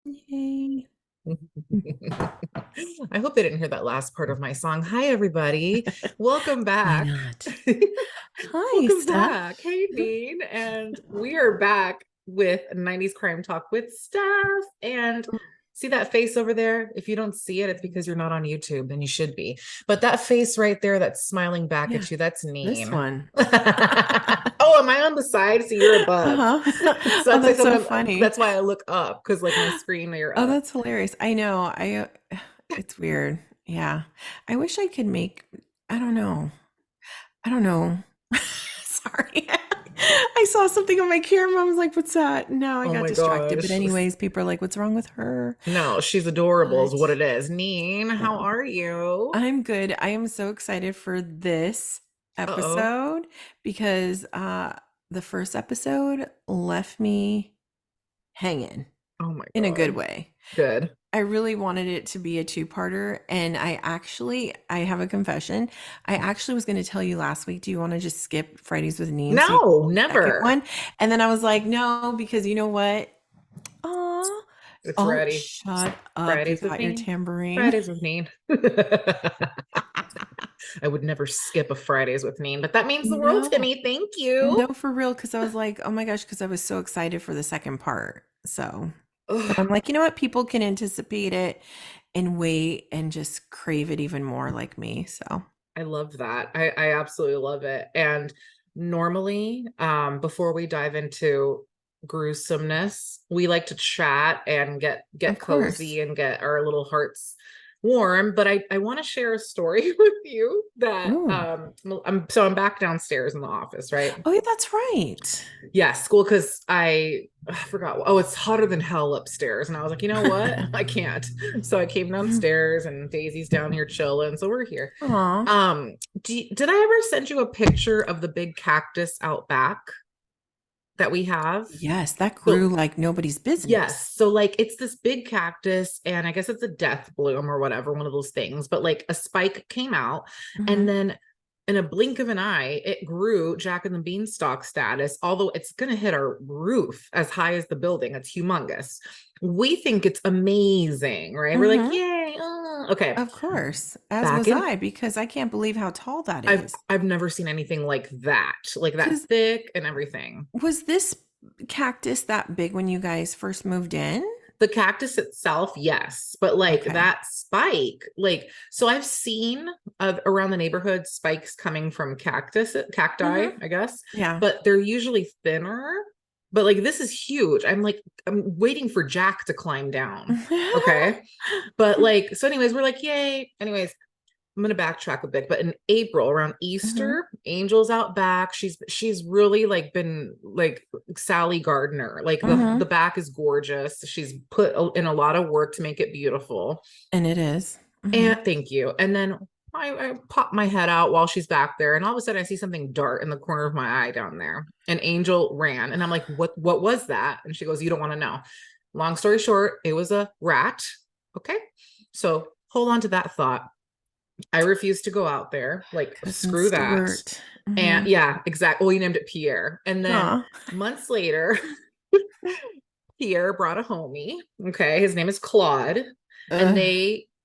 Yay. I hope they didn't hear that last part of my song. Hi, everybody. Welcome Why back. not? Hi, Welcome Stef. back. Hey, Dean. And we are back with 90s Crime Talk with Stef. And see that face over there? If you don't see it, it's because you're not on YouTube, and you should be. But that face right there that's smiling back Yeah, at you, that's this Neen. one. Oh, am I on the side? So you're above. Uh-huh. So Oh, that's why that's so sometimes funny. that's why I look up, because like my screen, you're Oh, up. that's hilarious. I know. It's weird. Yeah. I wish I could make, I don't know. I don't know. Sorry. I saw something on my camera. I was like, what's that? No, I Oh got my distracted. But gosh. anyways, people are like, what's wrong with her? No, she's adorable is But what it is. Neen, no. how are you? I'm good. I am so excited for this Uh-oh. episode because the first episode left me hanging Oh my in a good God. way. Good. I really wanted it to be a two-parter, and I have a confession. I actually was going to tell you last week, do you want to just skip Fridays with Neen so you No, can do the second never. one? And then I was like, no, because you know what? Oh, It's oh, ready. shut up. You Fridays with got your Neen. tambourine. Fridays with Neen. I would never skip a Fridays with Neen, but that means the world to No. me. Thank you. No, for real, because I was like, oh my gosh, because I was so excited for the second part. So, but I'm Ugh, like, you know what? People can anticipate it and wait and just crave it even more like me. So, I love that. I absolutely love it. And normally, before we dive into gruesomeness, we like to chat and get of course. cozy and get our little hearts warm. But I want to share a story with you that Oh, I'm back downstairs in the office, right? oh, yeah, that's right. Yeah, school, because I forgot. Oh, it's hotter than hell upstairs. And I was like, you know what? I can't. So I came downstairs, and Daisy's down here chilling. So we're here. Aw. Did I ever send you a picture of the big cactus out back that we have? Yes, that grew So like nobody's business. yes. So like it's this big cactus, and I guess it's a death bloom or whatever, one of those things. But like a spike came out, and Hmm. then in a blink of an eye, it grew Jack and the Beanstalk status, although it's going to hit our roof as high as the building. It's humongous. We think it's amazing, right? We're like, Hmm. yay. Okay. Of course, as Back was in, I, because I can't believe how tall that I've is. I've never seen anything like that Because thick and everything. was this cactus that big when you guys first moved in? The cactus itself, yes, but like Okay. that spike, like so I've seen around the neighborhood spikes coming from cacti, Hmm. I guess, Yeah. but they're usually thinner. But like this is huge. I'm waiting for Jack to climb down. Okay. But like, so anyways, we're like, yay. Anyways, I'm gonna backtrack a bit, but in April around Hmm. Easter, Angel's out back. She's really like been like Sally Gardner. Like the Hmm. back is gorgeous. She's put in a lot of work to make it beautiful. And it is. Hmm. And thank you. And then I pop my head out while she's back there, and all of a sudden I see something dart in the corner of my eye down there. And Angel ran, and I'm like, what was that? And she goes, you don't want to know. Long story short, it was a rat. Okay. So hold on to that thought. I refuse to go out there. Like, Cousin screw that. Stuart. And Hmm. yeah, exactly. Well, we named it Pierre. And then Aw. months later, Pierre brought a homie. Okay. His name is Claude. And Ugh.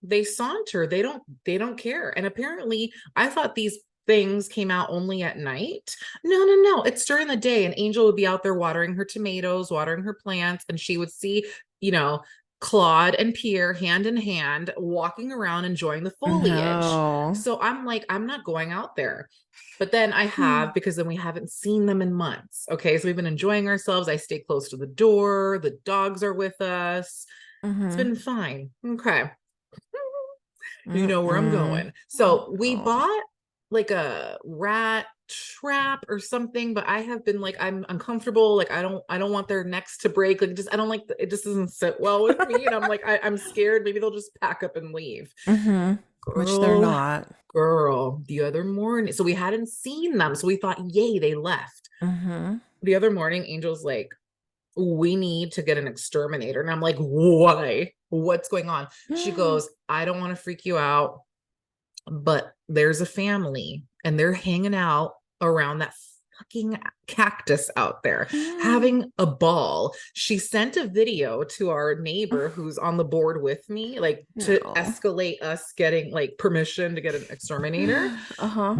they saunter. They don't care. And apparently, I thought these things came out only at night. No, no, no. It's during the day. And Angel would be out there watering her tomatoes, watering her plants, and she would see, you know, Claude and Pierre hand in hand walking around enjoying the foliage. No. So I'm like, I'm not going out there. But then I have, because then we haven't seen them in months. Okay. So we've been enjoying ourselves. I stay close to the door. The dogs are with us. It's Hmm. been fine. Okay. You know where I'm Mm-mm. going. Oh So we no. bought like a rat trap or something, but I have been like, I'm uncomfortable. Like I don't want their necks to break. Like just I don't like it just doesn't sit well with me. And I'm like, I'm scared. Maybe they'll just pack up and leave. Hmm. Which they're Girl, not. girl, the other morning. So we hadn't seen them. So we thought, yay, they left. Hmm. The other morning, Angel's like, we need to get an exterminator. And I'm like, why? What's going on? She goes, I don't want to freak you out, but there's a family and they're hanging out around that. fucking cactus out there Mm. having a ball. She sent a video to our neighbor who's on the board with me, like to No. escalate us getting like permission to get an exterminator. Uh-huh.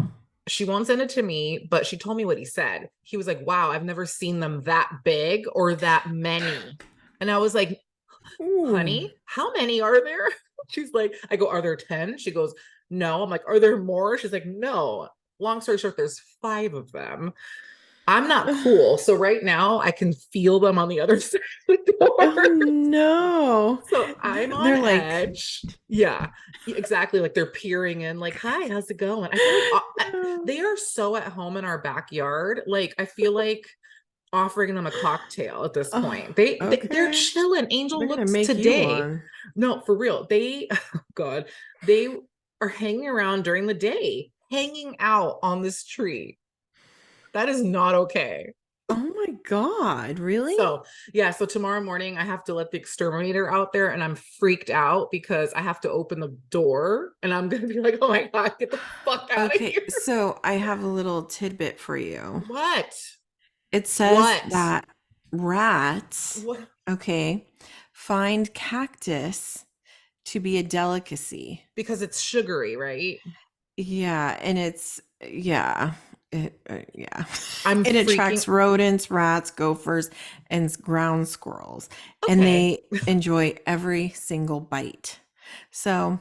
She won't send it to me, but she told me what he said. He was like, wow, I've never seen them that big or that many. And I was like, Ooh. honey, how many are there? She's like, I go, are there 10? She goes, no. I'm like, are there more? She's like, no. Long story short, there's 5 of them. I'm not cool. So right now I can feel them on the other side of the Oh door. no. So I'm on They're like, edge. Yeah, exactly. Like they're peering in, like, hi, how's it going? I feel like they are so at home in our backyard. Like, I feel like offering them a cocktail at this oh, point. They're okay. chilling. Angel They're gonna looks make you today. one. No, for real. They, oh God, they are hanging around during the day, hanging out on this tree. That is not okay. Oh my God, really? So, yeah, so tomorrow morning I have to let the exterminator out there and I'm freaked out because I have to open the door and I'm going to be like, oh my God, get the fuck out of Okay, here. so I have a little tidbit for you. What? It says What? that rats, What? okay, find cactus to be a delicacy. Because it's sugary, right? Yeah, and it's yeah, yeah. I'm It freaking attracts rodents, rats, gophers, and ground squirrels, and okay. they enjoy every single bite. So,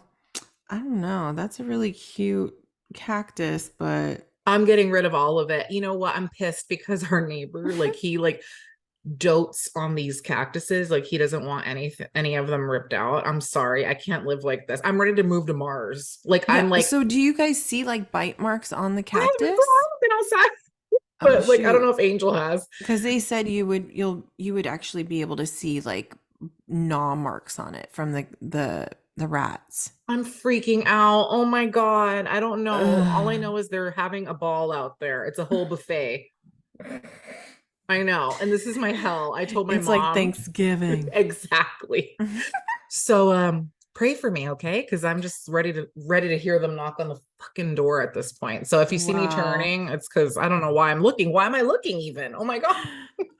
I don't know. That's a really cute cactus, but I'm getting rid of all of it. You know what? I'm pissed because our neighbor, like he like dotes on these cactuses. Like he doesn't want any of them ripped out. I'm sorry. I can't live like this. I'm ready to move to Mars. Like yeah. I'm like, So, do you guys see like bite marks on the I cactus? haven't been outside. Oh But like I don't know shoot. if Angel has. Because they said you would actually be able to see like gnaw marks on it from the rats. I'm freaking out. Oh my God. I don't know. All I Ugh. know is they're having a ball out there. It's a whole buffet. I know. And this is my hell. I told my It's like mom Thanksgiving. exactly. So pray for me, okay? Because I'm just ready to hear them knock on the fucking door at this point. So if you see me Wow. turning, it's because I don't know why I'm looking. Why am I looking even? Oh my God.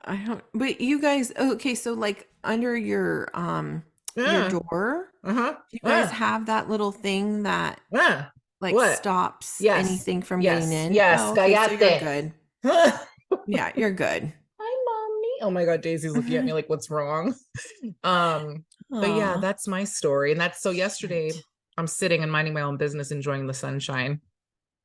I don't but you guys okay, so like under your Yeah. door, Uh-huh. do you guys Ah. have that little thing that Ah. like What? stops Yes. anything from getting Yes. in? Yes. Oh, okay, so you're Cállate. good. Hi, Yeah, you're good. mommy. Oh my God, Daisy's looking at me like, what's wrong? Um, but yeah, Aw, that's my story. And that's so yesterday cute. I'm sitting and minding my own business, enjoying the sunshine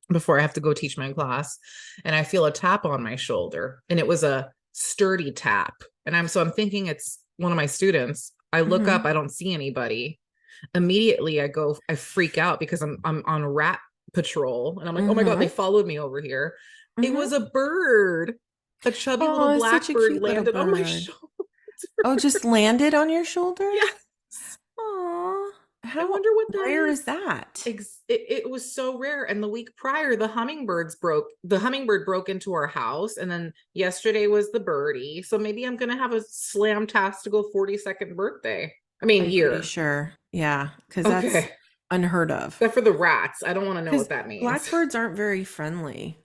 before I have to go teach my class. And I feel a tap on my shoulder. And it was a sturdy tap. And I'm thinking it's one of my students. I look up, Mhm. I don't see anybody. Immediately I freak out because I'm on rat patrol. And I'm like, oh my God, they Mhm. followed me over here. It was Mhm. a bird. A chubby little Oh, it's such a blackbird cute little landed on my bird. shoulder. Oh, just landed on your shoulder? Yes. Aw. I How wonder what that rare is is. that? It was so rare. And the week prior, the hummingbird broke into our house. And then yesterday was the birdie. So maybe I'm going to have a slam-tastical 42nd birthday. I Are mean, you pretty year. sure? Yeah, because that's Okay. unheard of. Except for the rats. I don't want to know Because what that means. blackbirds aren't very friendly.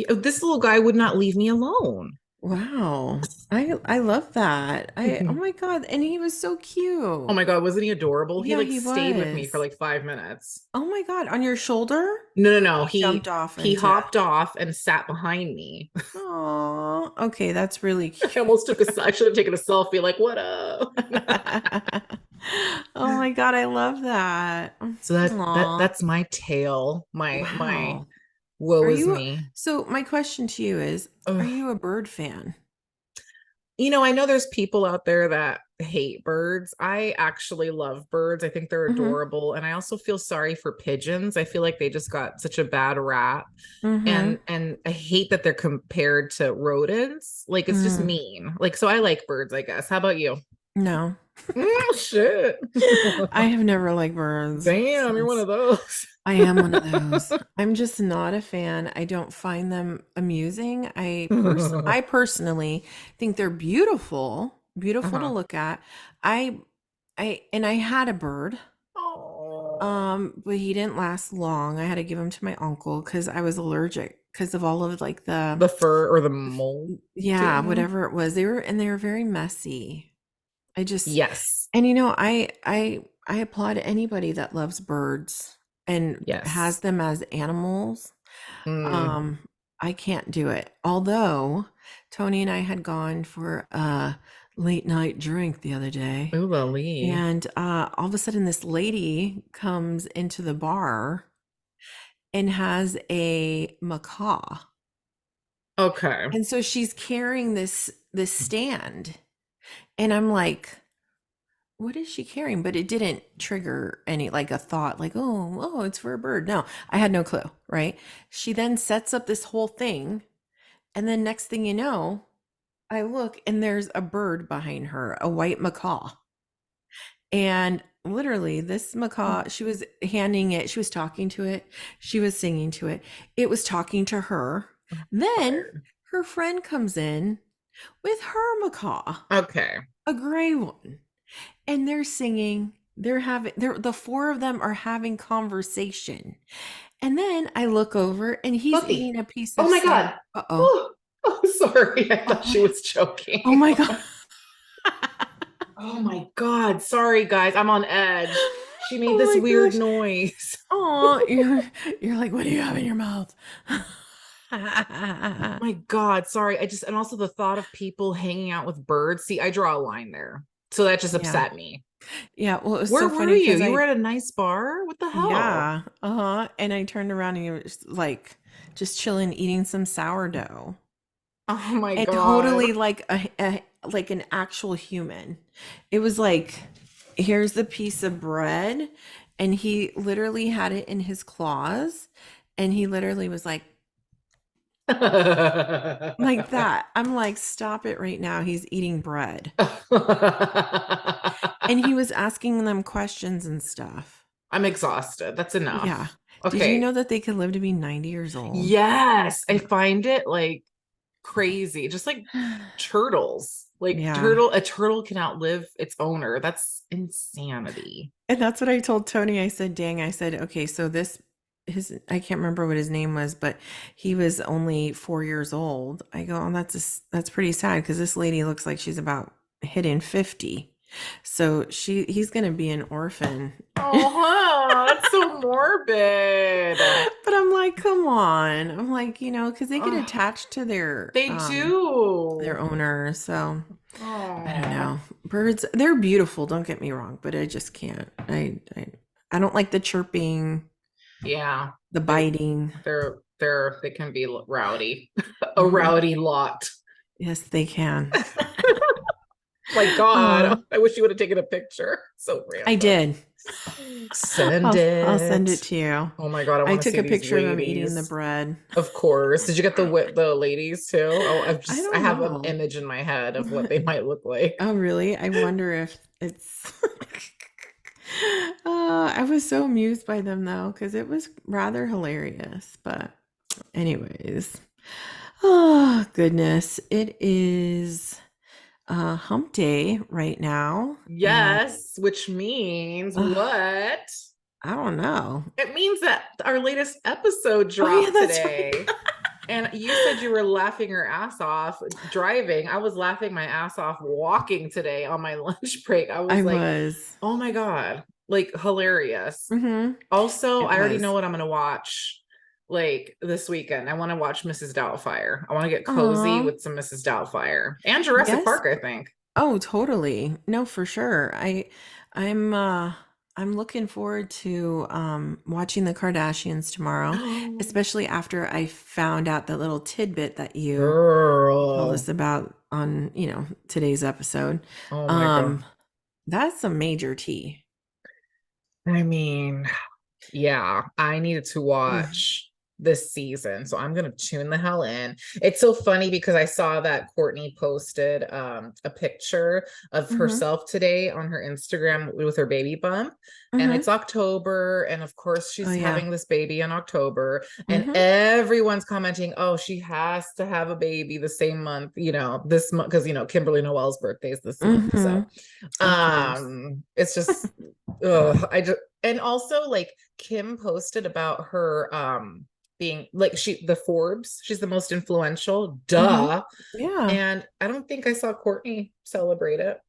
This little guy would not leave me alone. Wow. I love that. Oh my God, and he was so Oh cute. my God, wasn't he adorable? He Yeah, like he stayed with me for was. like 5 minutes. Oh my God, on your shoulder? No. He jumped off He into hopped off and sat behind me. Oh, okay, that's really I cute. almost I should have taken a selfie, like, what up? Oh my God, I love that. So Aw, that's my tale. My wow. woe Are is you me. so my question to you is, are Ugh. you a bird fan? I know there's people out there that hate birds. I actually love birds. I think they're Mhm. adorable. And I also feel sorry for pigeons. I feel like they just got such a bad rap. Mhm. And I hate that they're compared to rodents. Like it's just Mm. mean. Like so I like birds, I guess. How about you? No. Oh shit. I have never liked birds Damn, you're one since of those. I am one of those. I'm just not a fan. I don't find them amusing. I personally think they're beautiful, beautiful to Uh-huh. look at. I I had a bird. Oh. But he didn't last long. I had to give him to my uncle because I was allergic because of all of like The fur or the molting. yeah, whatever it was. They were very messy. I just Yes. and I applaud anybody that loves birds and has Yes. them as animals. Mm. Um, I can't do it. Although Tony and I had gone for a late night drink the other day, Ooh, Lali. and all of a sudden this lady comes into the bar and has a macaw. Okay. And so she's carrying this stand. And I'm like, what is she carrying? But it didn't trigger any like a thought like, oh, it's for a bird. No, I had no clue, right? She then sets up this whole thing, and then next thing you know, I look and there's a bird behind her, a white macaw. And literally, this macaw, she was handing it, she was talking to it, she was singing to it, it was talking to her. Then Fired. her friend comes in with her macaw, Okay. a gray one, and they're singing. They're the four of them are having conversation. And then I look over and he's Fluffy. eating a piece Oh of my salad. God. Uh-oh. Oh, oh, sorry. I thought Oh, she was oh joking. my God. Oh my God. Sorry, guys. I'm on edge. She made Oh this my weird gosh. noise. Oh, you're like, what do you have in your mouth? My God. Sorry. And also the thought of people hanging out with birds. See, I draw a line there. So that just Yeah. upset me. Yeah. Well, it was Where so were funny you? because You were I, at a nice bar? What the hell? yeah, uh-huh. And I turned around and he was like just chilling, eating some sourdough. Oh my And God. totally like a like an actual human. It was like, here's the piece of bread, and he literally had it in his claws, and he literally was like that. I'm like, stop it right now. He's eating bread. And he was asking them questions and stuff. I'm exhausted. That's Yeah. enough. Did you know Okay. that they could live to be 90 years old? Yes, I find it like crazy. Just like turtles. Like Yeah. a turtle can outlive its owner. That's insanity. And that's what I told Tony. I said, dang, I said, okay, so I can't remember what his name was, but he was only 4 years old. I go, oh, that's pretty sad because this lady looks like she's about hitting 50. So he's going to be an orphan. Oh, that's so morbid. But I'm like, come on. I'm like, because they get Oh, attached to they their do. owner. So I don't Oh, know. Birds, they're beautiful, don't get me wrong, but I just can't. I don't like the chirping, yeah. the They biting. they can be rowdy. A Mhm. rowdy lot. Yes, they can. My Uh, God, I wish you would have taken a picture. So I random. did. Send I'll send it. it to you. Oh my God, I I want to took see a these picture of him eating the ladies. bread. Of course. Did you get the ladies too? Oh, I I don't have an know. image in my head of what they might look like. Oh, really? I wonder if it's. I was so amused by them though, because it was rather hilarious. But, anyways, oh goodness, it is hump day right now, and Yes, which means uh, what? I don't know. It means that our latest episode Oh yeah, dropped that's right. today. And you said you were laughing your ass off driving. I was laughing my ass off walking today on my lunch break. I I was like, was. oh my God, like hilarious. Mm-hmm. Also, It I already know was. what I'm going to watch like this weekend. I want to watch Mrs. Doubtfire. I want to get cozy Aw. with some Mrs. Doubtfire and Jurassic Yes. Park, I think. Oh, totally. No, for sure. I'm I'm looking forward to watching the Kardashians tomorrow, especially after I found out that little tidbit that you told us Girl. about on, today's episode. Oh my God. Um that's some major tea. I mean, yeah, I needed to Mm. watch this season, so I'm gonna tune the hell in. It's so funny because I saw that Courtney posted a picture of Mhm. herself today on her Instagram with her baby bump, and it's Mhm. October, and of course Oh she's yeah. having this baby in October, and Mhm. everyone's commenting, "Oh, she has to have a baby the same month, this month because Kimberly Noel's birthday is this month." So, Mhm. Of course. it's just, ugh, I just and also like Kim posted about her being like the Forbes, she's the most influential, Hmm. duh. Yeah. And I don't think I saw Courtney celebrate it.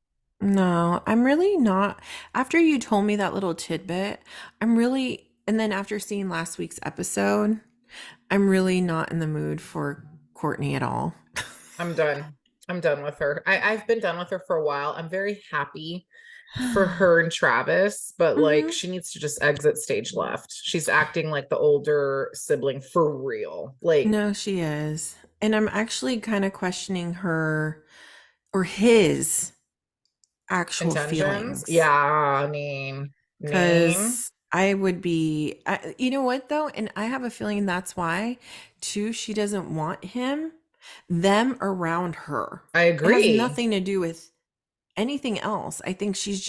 No, I'm really not. After you told me that little tidbit, I'm really, and then after seeing last week's episode, I'm really not in the mood for Courtney at all. I'm done. I'm done with her. I've been done with her for a while. I'm very happy for her and Travis, but like Hmm. she needs to just exit stage left. She's acting like the older sibling for real. Like No, she is. And I'm actually kind of questioning her or his actual intentions. feelings. Yeah, I mean. Because I would be, you know what though? And I have a feeling that's why, too, she doesn't want them around her. I It has agree. nothing to do with anything else. I think she's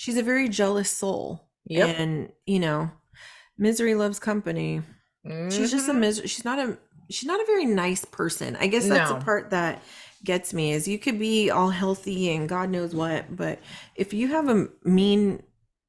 a very jealous soul. Yep. And, misery loves company. She's just a Hmm. misery. She's not a very nice person. I guess that's the No. part that gets me is you could be all healthy and God knows what, but if you have a mean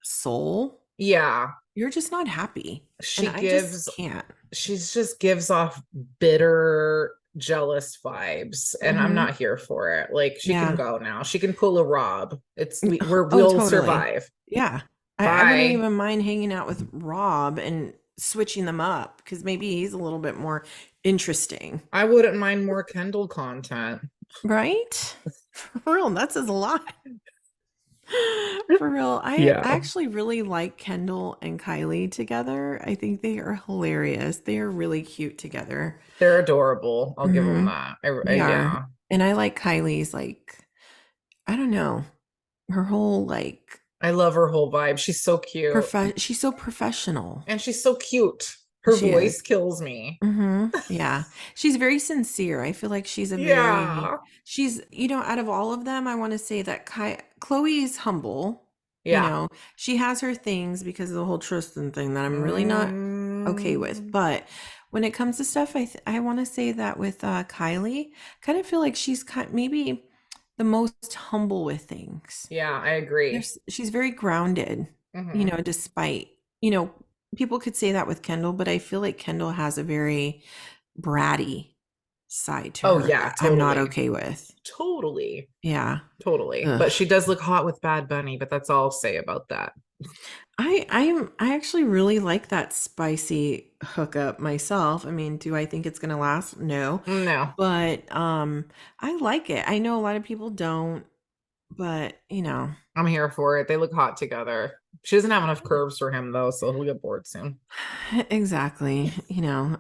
soul, Yeah. you're just not happy. And She I just gives can't. she's just gives off bitter, jealous vibes, and I'm Hmm. not here for it. Like she can Yeah. go now. She can pull a Rob. Oh, We'll totally. survive. Yeah. I wouldn't Bye. even mind hanging out with Rob and switching them up because maybe he's a little bit more interesting. I wouldn't mind more Kendall content. Right? For real, that says a lot. For real, I Yeah. actually really like Kendall and Kylie together. I think they are hilarious. They are really cute together. They're adorable. I'll give them Hmm. that. They are. Yeah. And I like Kylie's, like, I don't know, her whole like I love her whole vibe. She's so cute. she's so professional. And she's so cute. Her She is. voice kills me. Yeah. She's very sincere. I feel like she's a very, Yeah. out of all of them, I want to say that Chloe is humble. Yeah. She has her things because of the whole Tristan thing that I'm really not okay with. Mm, But when it comes to stuff, I want to say that with Kylie, kind of feel like she's maybe the most humble with things. yeah, I agree. She's very grounded, Hmm. despite, you know, people could say that with Kendall, but I feel like Kendall has a very bratty side to Oh her yeah, that I'm not totally. okay with. Totally. Yeah. Totally. Ugh. But she does look hot with Bad Bunny, but that's all I'll say about that. I actually really like that spicy hookup myself. I mean, do I think it's gonna last? No. No, But I like it. I know a lot of people don't, but I'm here for it. They look hot together. She doesn't have enough curves for him though, so he'll get bored soon. exactly.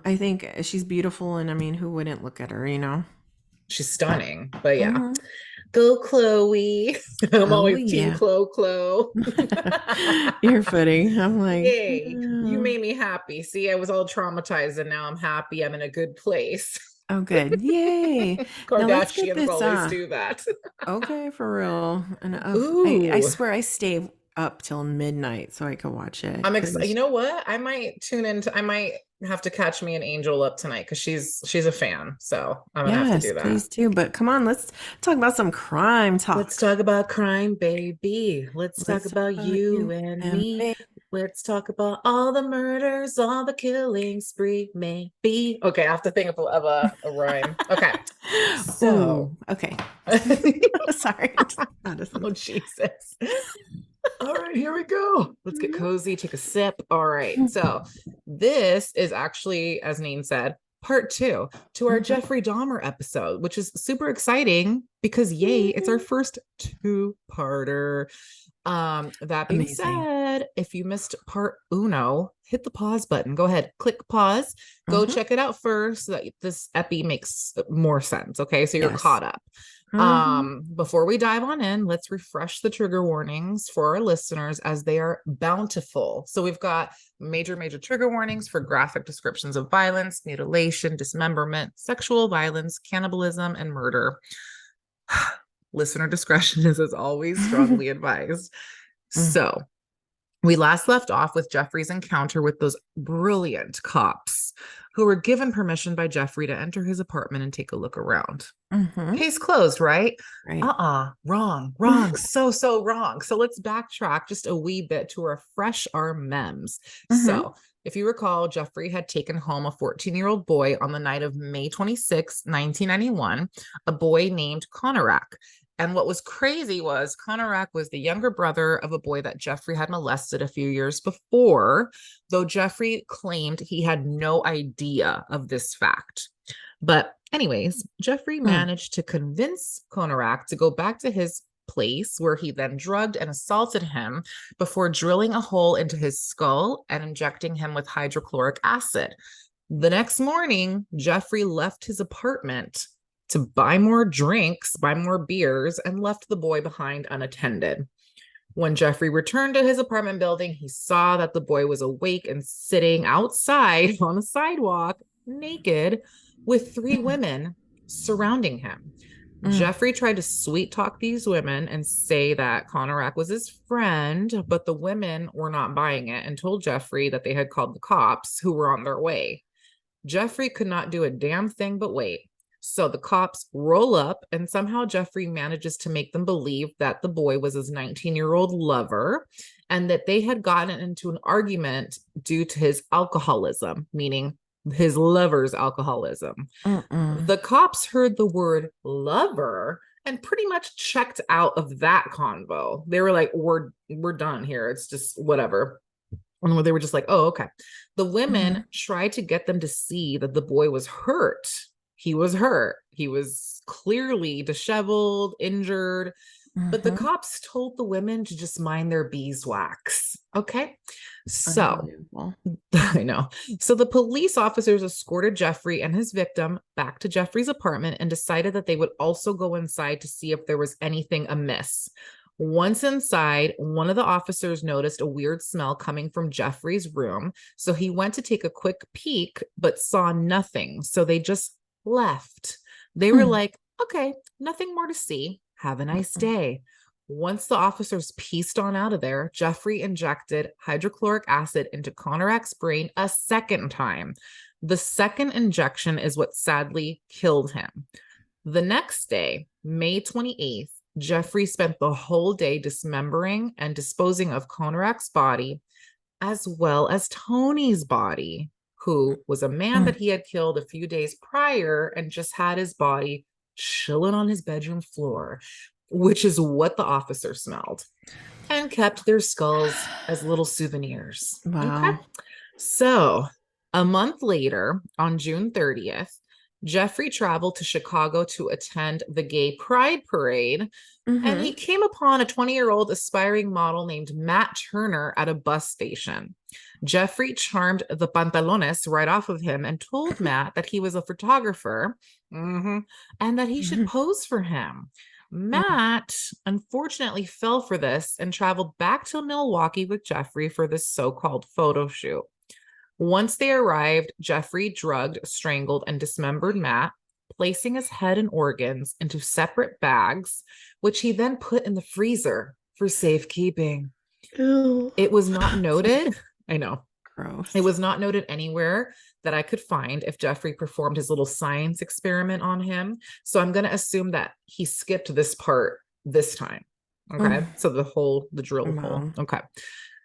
I think she's beautiful and I mean, who wouldn't look at her? She's stunning. But yeah. Hmm. Go Chloe. I'm Oh always team yeah. Chloe. You're funny. I'm like, Yay. You made me happy. See, I was all traumatized and now I'm happy. I'm in a good place. oh good. Yay. Now let's get Kardashians this always do that. okay for real. And I Ooh. swear I stay up till midnight so I could watch it I'm excited. You because know what? I might have to catch me an Angel up tonight because she's a fan. So I'm gonna have to yes, do that. please do. But come on, let's talk about some crime Let's talk. talk about crime, baby. Let's talk Let's talk about about you you and and me. me. Let's talk about all the murders, all the killing spree, maybe. Okay, I have to think of a rhyme. Okay, so Ooh, okay. oh Sorry. Madison. Jesus. All right, here we go. Let's get cozy, take a sip. All right. So, this is actually, as Neen said, part two to our Mhm. Jeffrey Dahmer episode, which is super exciting because, yay, it's our Yay. first two-parter. That being Amazing. said, if you missed part uno, hit the pause button. Go ahead, click pause, go Mhm. check it out first so that this epi makes more sense. Okay, so you're Yes. caught up. Mhm. Before we dive on in, let's refresh the trigger warnings for our listeners as they are bountiful. So we've got major trigger warnings for graphic descriptions of violence, mutilation, dismemberment, sexual violence, cannibalism, and murder. Listener discretion is, as always, strongly advised. Mm. So, we last left off with Jeffrey's encounter with those brilliant cops who were given permission by Jeffrey to enter his apartment and take a look around. Mhm. Case closed, right? Right. Wrong. So wrong. So let's backtrack just a wee bit to refresh our memes. Mhm. So If you recall, Jeffrey had taken home a 14-year-old boy on the night of May 26, 1991, a boy named Conorak. And what was crazy was Conorak was the younger brother of a boy that Jeffrey had molested a few years before, though Jeffrey claimed he had no idea of this fact. But, anyways, Jeffrey Mm. managed to convince Conorak to go back to his place where he then drugged and assaulted him before drilling a hole into his skull and injecting him with hydrochloric acid. The next morning, Jeffrey left his apartment to buy more drinks, buy more beers, and left the boy behind unattended. When Jeffrey returned to his apartment building, he saw that the boy was awake and sitting outside on a sidewalk, naked, with three women surrounding him. Jeffrey tried to sweet talk these women and say that Conorak was his friend, but the women were not buying it and told Jeffrey that they had called the cops who were on their way. Jeffrey could not do a damn thing but wait. So the cops roll up, and somehow Jeffrey manages to make them believe that the boy was his 19-year-old lover and that they had gotten into an argument due to his alcoholism, meaning his lover's alcoholism. The cops heard the word lover and pretty much checked out of that convo. They were like, we're done here. It's just whatever. And they were just like, oh, okay. The women tried to get them to see that the boy was hurt. He was hurt. He was clearly disheveled, injured. But the cops told the women to just mind their beeswax. Okay. So I know. So the police officers escorted Jeffrey and his victim back to Jeffrey's apartment and decided that they would also go inside to see if there was anything amiss. Once inside, one of the officers noticed a weird smell coming from Jeffrey's room. So he went to take a quick peek, but saw nothing. So they just left. They were like, okay, nothing more to see. Have a nice day. Once the officers pieced on out of there, Jeffrey injected hydrochloric acid into Conorak's brain a second time. The second injection is what sadly killed him. The next day, May 28th, Jeffrey spent the whole day dismembering and disposing of Conorak's body, as well as Tony's body, who was a man that he had killed a few days prior and just had his body chilling on his bedroom floor, which is what the officer smelled, and kept their skulls as little souvenirs. Wow. Okay. So a month later, on June 30th, Jeffrey traveled to Chicago to attend the Gay Pride Parade, and he came upon a 20-year-old aspiring model named Matt Turner at a bus station. Jeffrey charmed the pantalones right off of him and told Matt that he was a photographer and that he should pose for him. Matt unfortunately fell for this and traveled back to Milwaukee with Jeffrey for this so-called photo shoot. Once they arrived, Jeffrey drugged, strangled, and dismembered Matt, placing his head and organs into separate bags, which he then put in the freezer for safekeeping. Ew. It was not noted. I know. Gross. It was not noted anywhere that I could find if Jeffrey performed his little science experiment on him. So I'm going to assume that he skipped this part this time. Okay. So the drill hole. Okay.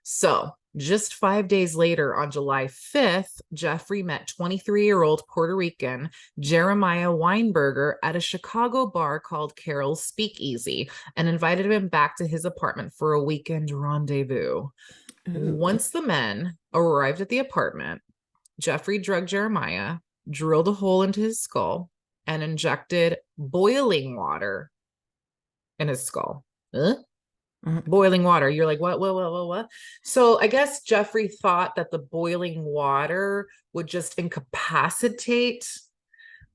So just 5 days later, on July 5th, Jeffrey met 23-year-old Puerto Rican Jeremiah Weinberger at a Chicago bar called Carol's Speakeasy and invited him back to his apartment for a weekend rendezvous. Once the men arrived at the apartment, Jeffrey drugged Jeremiah, drilled a hole into his skull, and injected boiling water in his skull. Boiling water. You're like, what? So I guess Jeffrey thought that the boiling water would just incapacitate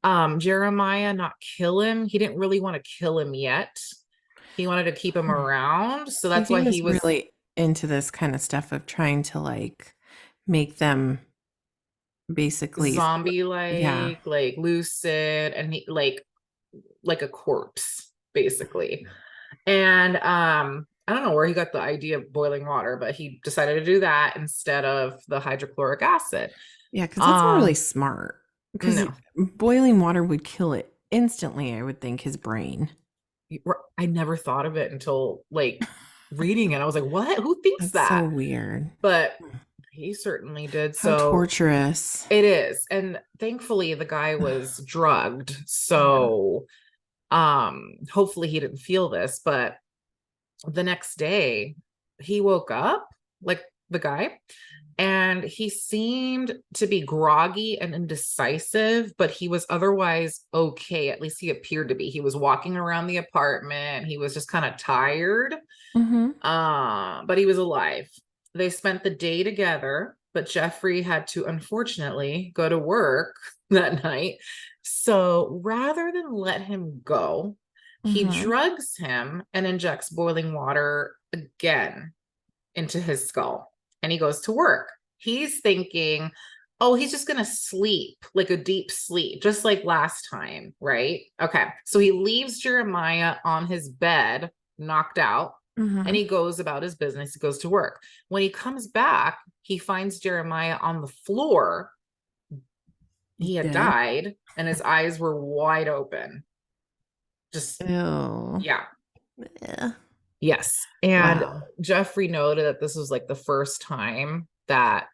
Jeremiah, not kill him. He didn't really want to kill him yet. He wanted to keep him around. So that's why he was really into this kind of stuff of trying to like make them basically zombie-like, like lucid, and he like a corpse, basically. And I don't know where he got the idea of boiling water, but he decided to do that instead of the hydrochloric acid. Yeah, because that's not really smart. Because boiling water would kill it instantly, I would think, his brain. I never thought of it until like reading it. I was like, what? Who thinks That's that? so weird. But He certainly did. How So torturous. it is. And thankfully the guy was drugged. Yeah. So hopefully he didn't feel this, but the next day he woke up, like the guy, and he seemed to be groggy and indecisive, but he was otherwise okay. At least he appeared to be. He was walking around the apartment. He was just kind of tired, Mm-hmm. but he was alive. They spent the day together, but Jeffrey had to unfortunately go to work that night. So rather than let him go, he Mm-hmm. drugs him and injects boiling water again into his skull, and he goes to work. He's thinking, oh, he's just going to sleep, like a deep sleep, just like last time, right? Okay. So he leaves Jeremiah on his bed, knocked out, and Mm-hmm. he goes about his business. He goes to work. When he comes back, he finds Jeremiah on the floor. He had Dead. died, and his eyes were wide open. Just, Ew. yeah. Yeah. Yes. And Wow. Jeffrey noted that this was like the first time that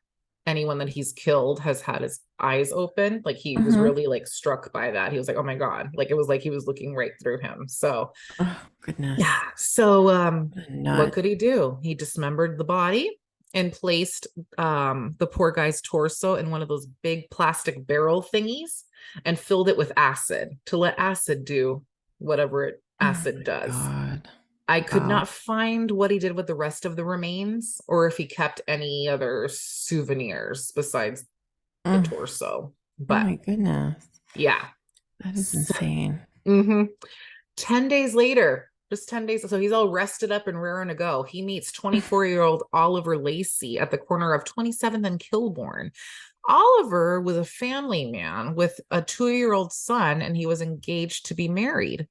anyone that he's killed has had his eyes open. Like he was Mm-hmm. really like struck by that. He was like, oh my God. Like it was like he was looking right through him. So Oh, yeah. goodness. So What a what nut. could he do? He dismembered the body and placed the poor guy's torso in one of those big plastic barrel thingies and filled it with acid to let acid do whatever Oh acid my does. God. I could Wow. not find what he did with the rest of the remains or if he kept any other souvenirs besides the Mm. torso. Oh But my goodness. yeah. That is insane. hmm 10 days later, just 10 days. So he's all rested up and raring to go. He meets 24-year-old Oliver Lacey at the corner of 27th and Kilbourne. Oliver was a family man with a 2-year-old son, and he was engaged to be married.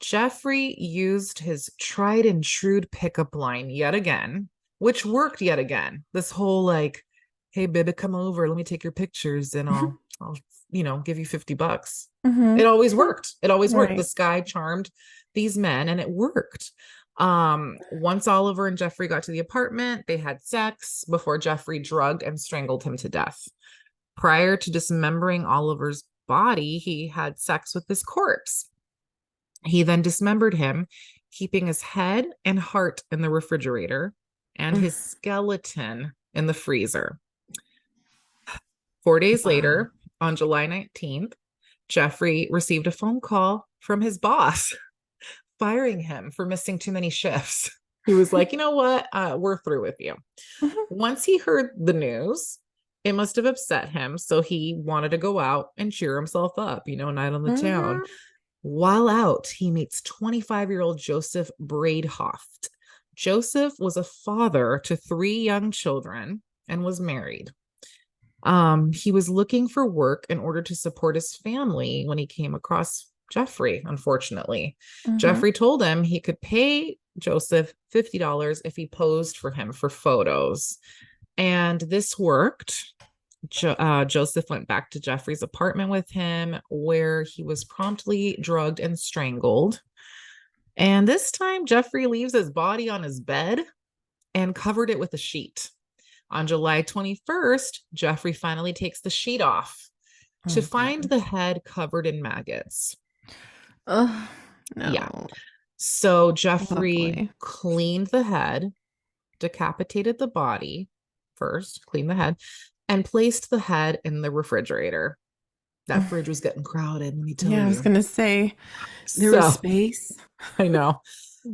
Jeffrey used his tried and true pickup line yet again, which worked yet again. This whole like, hey baby, come over, let me take your pictures and I'll give you $50. Mm-hmm. It always worked. It always worked. Right. This guy charmed these men and it worked. Once Oliver and Jeffrey got to the apartment, they had sex before Jeffrey drugged and strangled him to death. Prior to dismembering Oliver's body, he had sex with his corpse. He then dismembered him, keeping his head and heart in the refrigerator and Mm. his skeleton in the freezer. 4 days Wow. later, on July 19th, Jeffrey received a phone call from his boss firing him for missing too many shifts. He was like, you know what? We're through with you. Mhm. Once he heard the news, it must have upset him. So he wanted to go out and cheer himself up, night on the town. Mhm. While out, he meets 25-year-old Joseph Braidhoft. Joseph was a father to 3 young children and was married. He was looking for work in order to support his family when he came across Jeffrey, unfortunately. Mhm. Jeffrey told him he could pay Joseph $50 if he posed for him for photos. And this worked. Joseph went back to Jeffrey's apartment with him, where he was promptly drugged and strangled. And this time, Jeffrey leaves his body on his bed and covered it with a sheet. On July 21st, Jeffrey finally takes the sheet off to Oh find God. the head covered in maggots. Oh Yeah. no. So Jeffrey Lovely. cleaned the head, decapitated the body first, cleaned the head, and placed the head in the refrigerator. That fridge was getting crowded, let me tell Yeah, I was you. gonna say there was So space. I know.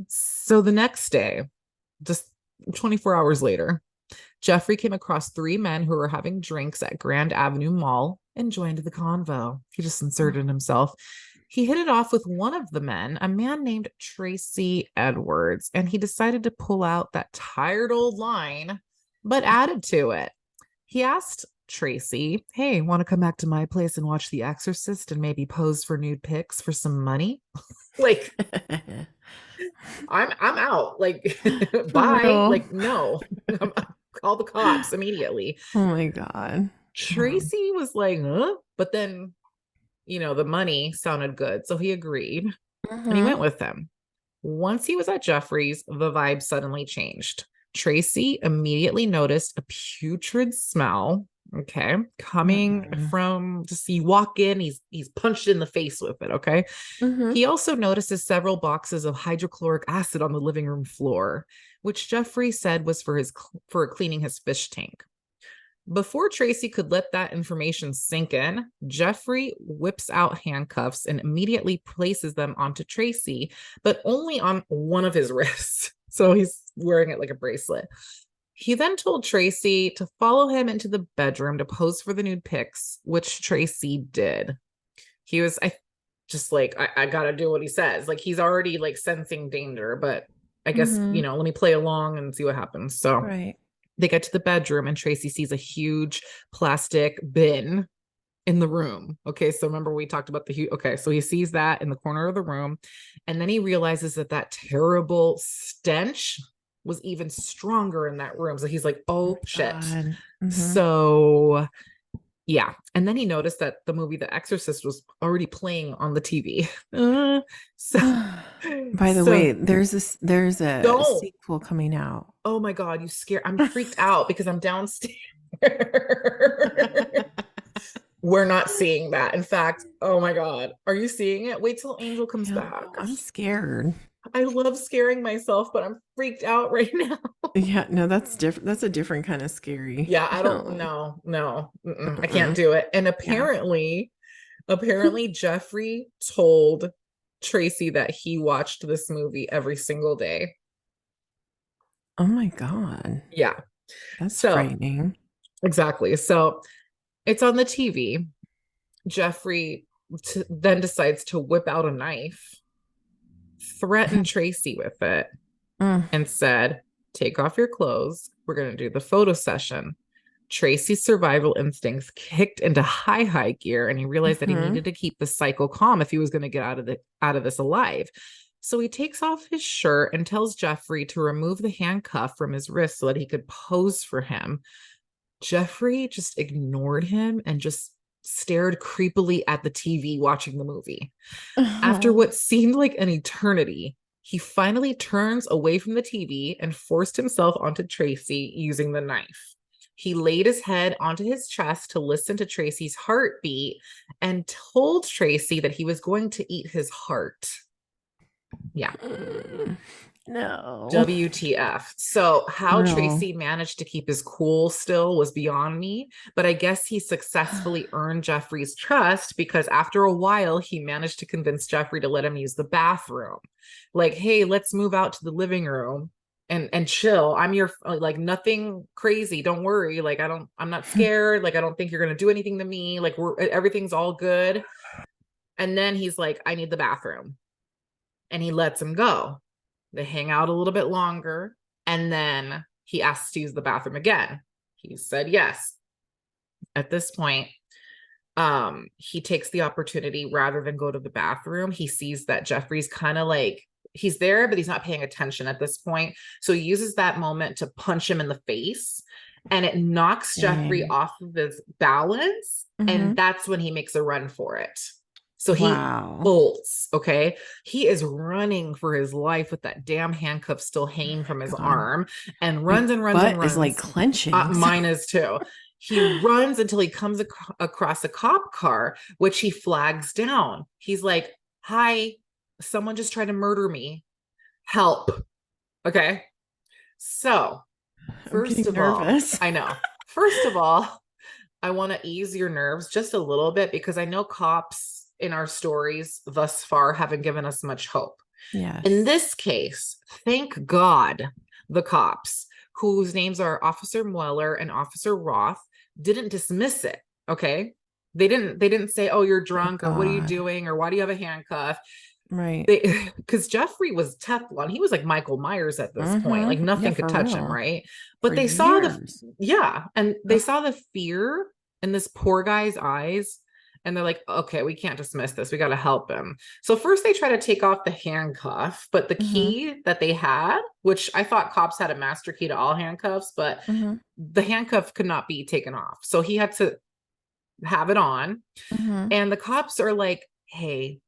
So the next day, just 24 hours later, Jeffrey came across 3 men who were having drinks at Grand Avenue Mall and joined the convo. He just inserted himself. He hit it off with one of the men, a man named Tracy Edwards, and he decided to pull out that tired old line, but added to it. He asked Tracy, hey, want to come back to my place and watch The Exorcist and maybe pose for nude pics for some money? Like, I'm out. Like, For bye. real. Like, no. Call the cops immediately. Oh my God. Wow. Tracy was like, huh? But then, the money sounded good. So he agreed and he Mm-hmm. went with them. Once he was at Jeffrey's, the vibe suddenly changed. Tracy immediately noticed a putrid smell, okay, coming Mm-mm. from, just you walk in, he's punched in the face with it, okay. Mm-hmm. He also notices several boxes of hydrochloric acid on the living room floor, which Jeffrey said was for cleaning his fish tank. Before Tracy could let that information sink in, Jeffrey whips out handcuffs and immediately places them onto Tracy, but only on one of his wrists. So he's wearing it like a bracelet. He then told Tracy to follow him into the bedroom to pose for the nude pics, which Tracy did. He was, I just like, I gotta do what he says. Like he's already like sensing danger, but I guess, Mm-hmm. let me play along and see what happens. So Right. they get to the bedroom and Tracy sees a huge plastic bin in the room. Okay, so remember we talked about okay, so he sees that in the corner of the room, and then he realizes that terrible stench was even stronger in that room. So he's like, Oh oh my shit. God. Mm-hmm. So yeah, and then he noticed that the movie The Exorcist was already playing on the TV. So By the so way, there's a don't. sequel coming out. Oh my God, you scared. I'm freaked out because I'm downstairs. We're not seeing that. In fact, oh my God, are you seeing it? Wait till Angel comes Yeah, back. no, I'm scared. I love scaring myself, but I'm freaked out right now. Yeah, no, that's different. That's a different kind of scary. Yeah, I don't No. know. No, I can't Mm-mm. do it. And Yeah. apparently Jeffrey told Tracy that he watched this movie every single day. Oh my God. Yeah. That's So, frightening. exactly. So, it's on the TV. Jeffrey then decides to whip out a knife, threatened Tracy with it, Mm, and said, take off your clothes. We're going to do the photo session. Tracy's survival instincts kicked into high gear, and he realized that he mhm. needed to keep the cycle calm if he was going to get out of this alive. So he takes off his shirt and tells Jeffrey to remove the handcuff from his wrist so that he could pose for him. Jeffrey just ignored him and just stared creepily at the TV watching the movie. After Oh. what seemed like an eternity, he finally turns away from the TV and forced himself onto Tracy using the knife. He laid his head onto his chest to listen to Tracy's heartbeat and told Tracy that he was going to eat his heart. Yeah. Mm, no. WTF. So, how No. Tracy managed to keep his cool still was beyond me, but I guess he successfully earned Jeffrey's trust because after a while, he managed to convince Jeffrey to let him use the bathroom. Like, hey, let's move out to the living room and chill. I'm your, like, nothing crazy. Don't worry. Like, I'm not scared. Like, I don't think you're going to do anything to me. Like, everything's all good. And then he's like, I need the bathroom. And he lets him go. They hang out a little bit longer, and then he asks to use the bathroom again. He said yes. At this point, he takes the opportunity rather than go to the bathroom. He sees that Jeffrey's kind of like he's there, but he's not paying attention at this point. So he uses that moment to punch him in the face, and it knocks Jeffrey Dang. off of his balance. And Mhm. that's when he makes a run for it. So he Wow. bolts. Okay. He is running for his life with that damn handcuff still Oh hanging from my his God. arm and My runs and runs and butt is like runs. clenching. Mine is too. He runs until he comes across a cop car, which he flags down. He's like, hi, someone just tried to murder me. Help. Okay. So, I'm first getting of all, nervous. I know. First of all, I want to ease your nerves just a little bit because I know cops in our stories thus far haven't given us much hope. In Yes. this case, thank God the cops, whose names are Officer Mueller and Officer Roth, didn't dismiss it. Okay. They didn't say, oh, you're Thank drunk, or what are you God. doing, or why do you have a handcuff? Right. They because Jeffrey was Teflon. He was like Michael Myers at this point. Like Yeah, nothing could for touch him, real. right? For But they saw years. and they Ugh. saw the fear in this poor guy's eyes. And they're like, okay, we can't dismiss this. We got to help him. So first they try to take off the handcuff, but the Mhm. key that they had, which I thought cops had a master key to all handcuffs, but Mhm. the handcuff could not be taken off. So he had to have it on. Mhm. And the cops are like, hey,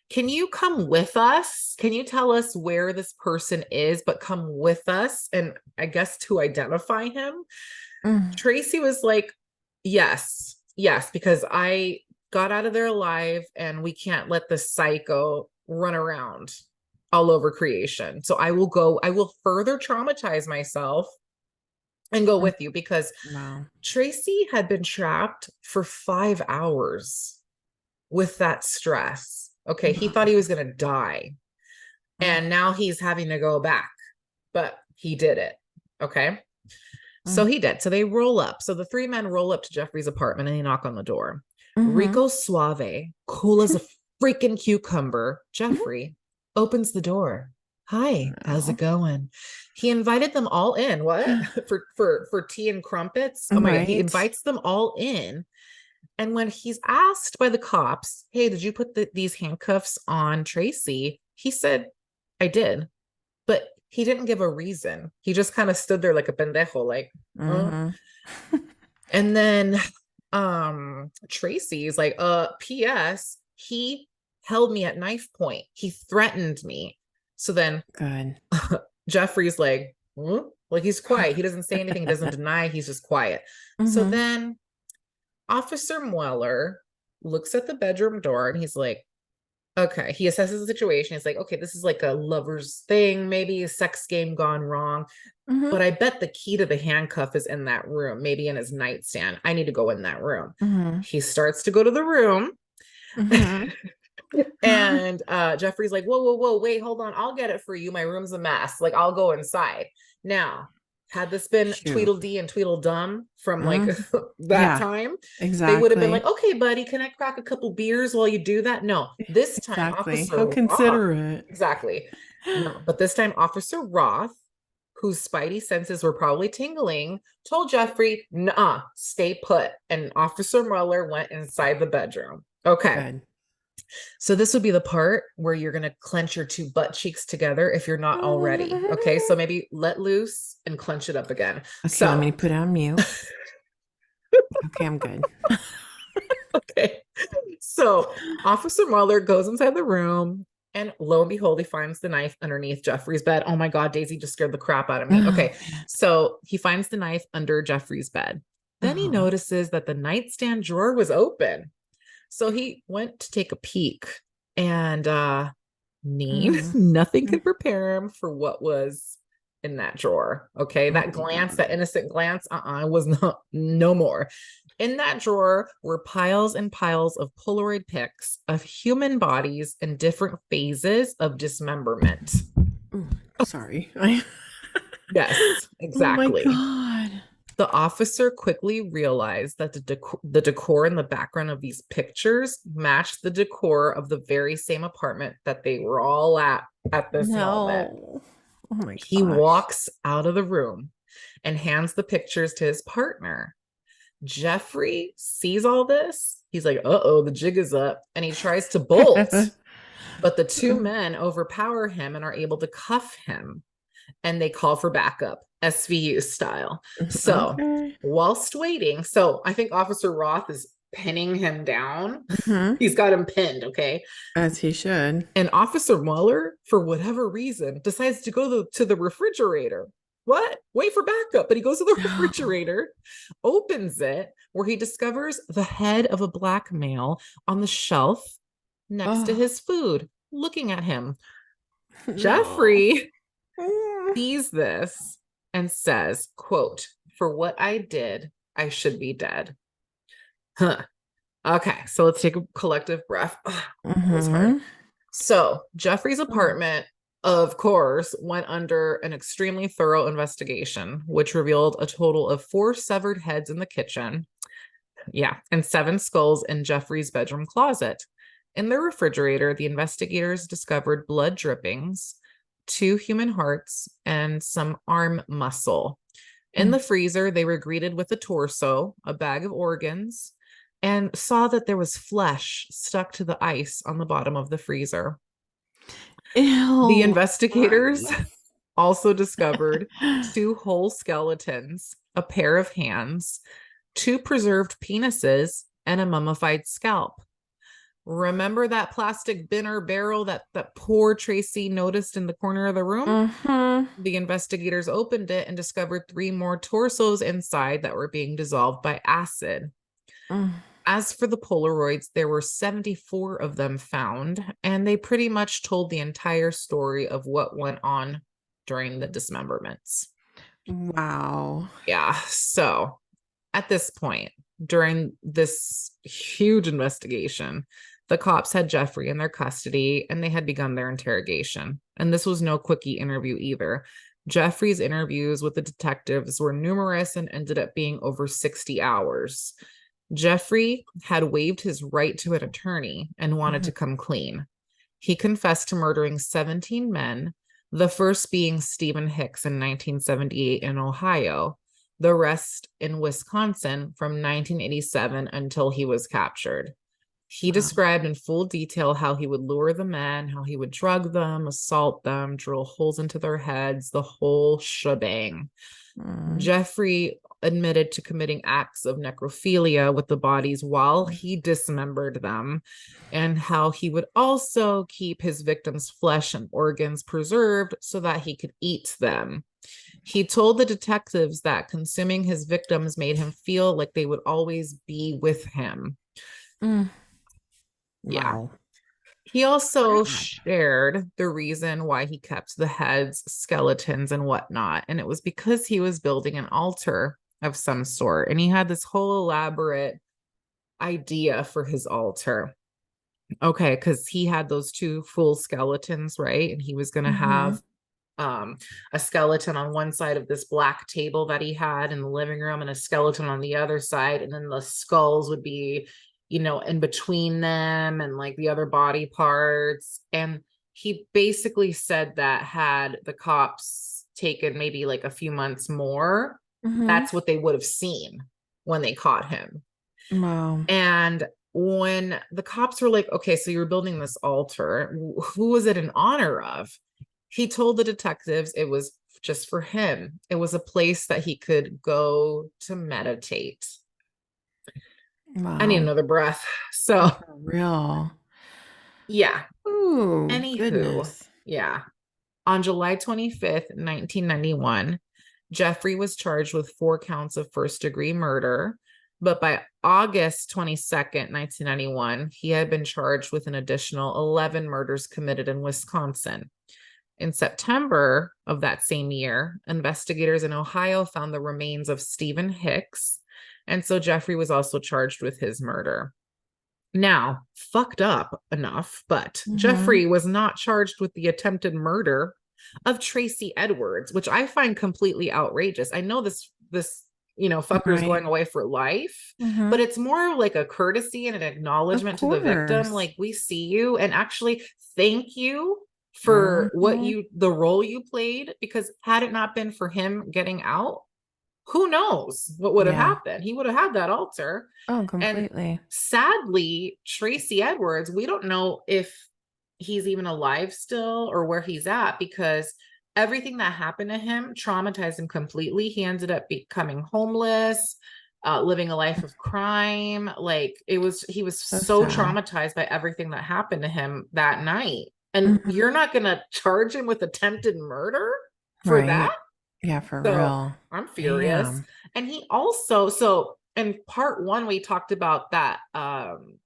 can you come with us? Can you tell us where this person is, but come with us? And I guess to identify him. Mm. Tracy was like, yes, yes, because I got out of there alive and we can't let this psycho run around all over creation. So I will go, I will further traumatize myself and go Mm. with you because Wow. Tracy had been trapped for 5 hours with that stress. Okay. He thought he was going to die. Mm. And now he's having to go back, but he did it. Okay. So Mm. he did. So they roll up. So the three men roll up to Jeffrey's apartment and they knock on the door. Mm-hmm. Rico Suave, cool as a freaking cucumber, Jeffrey opens the door. Hi, how's it No. going? He invited them all in. What? For tea and crumpets? Oh my God. He Right. invites them all in. And when he's asked by the cops, hey, did you put these handcuffs on Tracy? He said, I did. But he didn't give a reason. He just kind of stood there like a pendejo, like, Mm-hmm. and then Tracy's like, P.S. He held me at knife point. He threatened me. So then Good. Jeffrey's like, like he's quiet. He doesn't say anything. He doesn't deny. He's just quiet. So Mm-hmm. then Officer Mueller looks at the bedroom door and he's like, okay, he assesses the situation. He's like, okay, this is like a lover's thing, maybe a sex game gone wrong. Mm-hmm. But I bet the key to the handcuff is in that room, maybe in his nightstand. I need to go in that room. Mm-hmm. He starts to go to the room. Mm-hmm. And Jeffrey's like, whoa, whoa, whoa, wait, hold on. I'll get it for you. My room's a mess. Like, I'll go inside. Now, had this been Shoot. Tweedledee and Tweedledum from like Mm. that Yeah, time, they would have been like, exactly. okay, buddy, can I crack a couple beers while you do that? No, this time, Exactly. Officer How Roth, considerate. exactly. No, but this time, Officer Roth, whose spidey senses were probably tingling, told Jeffrey, nah, stay put. And Officer Mueller went inside the bedroom. Okay. Good. So this would be the part where you're going to clench your two butt cheeks together if you're not already. Okay. So maybe let loose and clench it up again. Okay, let So, me put it on mute. Okay, I'm good. okay. So Officer Mueller goes inside the room and lo and behold, he finds the knife underneath Jeffrey's bed. Oh my God, Daisy just scared the crap out of me. Oh, Okay. man. So he finds the knife under Jeffrey's bed. Then he Oh. notices that the nightstand drawer was open. So he went to take a peek and Mm. nothing could prepare him for what was in that drawer. Okay. Oh That my glance, God. that innocent glance, was not no more. In that drawer were piles and piles of Polaroid pics of human bodies in different phases of dismemberment. Ooh, sorry. Yes, Oh my exactly. God. The officer quickly realized that the decor in the background of these pictures matched the decor of the very same apartment that they were all at this moment. No. Oh my He gosh. walks out of the room and hands the pictures to his partner. Jeffrey sees all this. He's like, uh-oh, the jig is up. And he tries to bolt, but the two men overpower him and are able to cuff him. And they call for backup, SVU style. So Okay. whilst waiting, so I think Officer Roth is pinning him down. Hmm. He's got him pinned, okay? As he should. And Officer Mueller, for whatever reason, decides to go to the refrigerator. What? Wait for backup. But he goes to the refrigerator, opens it, where he discovers the head of a black male on the shelf next to Oh, his food, looking at him. no. Jeffrey sees this and says, quote, for what I did, I should be dead. Huh. Okay, so let's take a collective breath. Ugh, that was hard. Mm-hmm. So Jeffrey's apartment, of course, went under an extremely thorough investigation, which revealed a total of 4 severed heads in the kitchen. Yeah, and 7 skulls in Jeffrey's bedroom closet. In the refrigerator, the investigators discovered blood drippings, 2 human hearts, and some arm muscle. In the freezer, they were greeted with a torso, a bag of organs, and saw that there was flesh stuck to the ice on the bottom of the freezer. The Ew. investigators also discovered 2 whole skeletons, a pair of hands, 2 preserved penises, and a mummified scalp. Remember that plastic bin or barrel that poor Tracy noticed in the corner of the room? Mm-hmm. The investigators opened it and discovered 3 more torsos inside that were being dissolved by acid. Mm. As for the Polaroids, there were 74 of them found, and they pretty much told the entire story of what went on during the dismemberments. Wow. Yeah, so at this point, during this huge investigation, the cops had Jeffrey in their custody and they had begun their interrogation. And this was no quickie interview either. Jeffrey's interviews with the detectives were numerous and ended up being over 60 hours. Jeffrey had waived his right to an attorney and wanted Mhm. to come clean. He confessed to murdering 17 men, the first being Stephen Hicks in 1978 in Ohio, the rest in Wisconsin from 1987 until he was captured. He Wow. described in full detail how he would lure the men, how he would drug them, assault them, drill holes into their heads, the whole shebang. Mm. Jeffrey admitted to committing acts of necrophilia with the bodies while he dismembered them, and how he would also keep his victims' flesh and organs preserved so that he could eat them. He told the detectives that consuming his victims made him feel like they would always be with him. Mm. Yeah. Wow. He also God. shared the reason why he kept the heads, skeletons, and whatnot. And it was because he was building an altar of some sort. And he had this whole elaborate idea for his altar. Okay, because he had those 2 full skeletons, right? And he was going to Mm-hmm. have a skeleton on one side of this black table that he had in the living room and a skeleton on the other side. And then the skulls would be, in between them and like the other body parts. And he basically said that had the cops taken maybe like a few months more, Mm-hmm. that's what they would have seen when they caught him. Wow. And when the cops were like, okay, so you're building this altar, who was it in honor of? He told the detectives it was just for him. It was a place that he could go to meditate. I need Wow. another breath. So, For real. yeah. Ooh, Anywho, goodness. yeah. On July 25th, 1991, Jeffrey was charged with 4 counts of first-degree murder, but by August 22nd, 1991, he had been charged with an additional 11 murders committed in Wisconsin. In September of that same year, investigators in Ohio found the remains of Stephen Hicks, and so Jeffrey was also charged with his murder. Now, fucked up enough, but Mm-hmm. Jeffrey was not charged with the attempted murder of Tracy Edwards, which I find completely outrageous. I know this fucker is Right. going away for life, but Mm-hmm. it's more like a courtesy and an Of acknowledgement to the victim. course. Like, we see you and actually thank you for Mm-hmm. the role you played, because had it not been for him getting out, who knows what would have Yeah. happened? He would have had that altar. Oh, And completely. sadly, Tracy Edwards, we don't know if he's even alive still or where he's at, because everything that happened to him traumatized him completely. He ended up becoming homeless, living a life of crime. Like, he was So so sad. traumatized by everything that happened to him that night. And Mhm. you're not going to charge him with attempted murder for that? Right. Yeah, for So real. I'm furious. Damn. And he also, so in part 1, we talked about that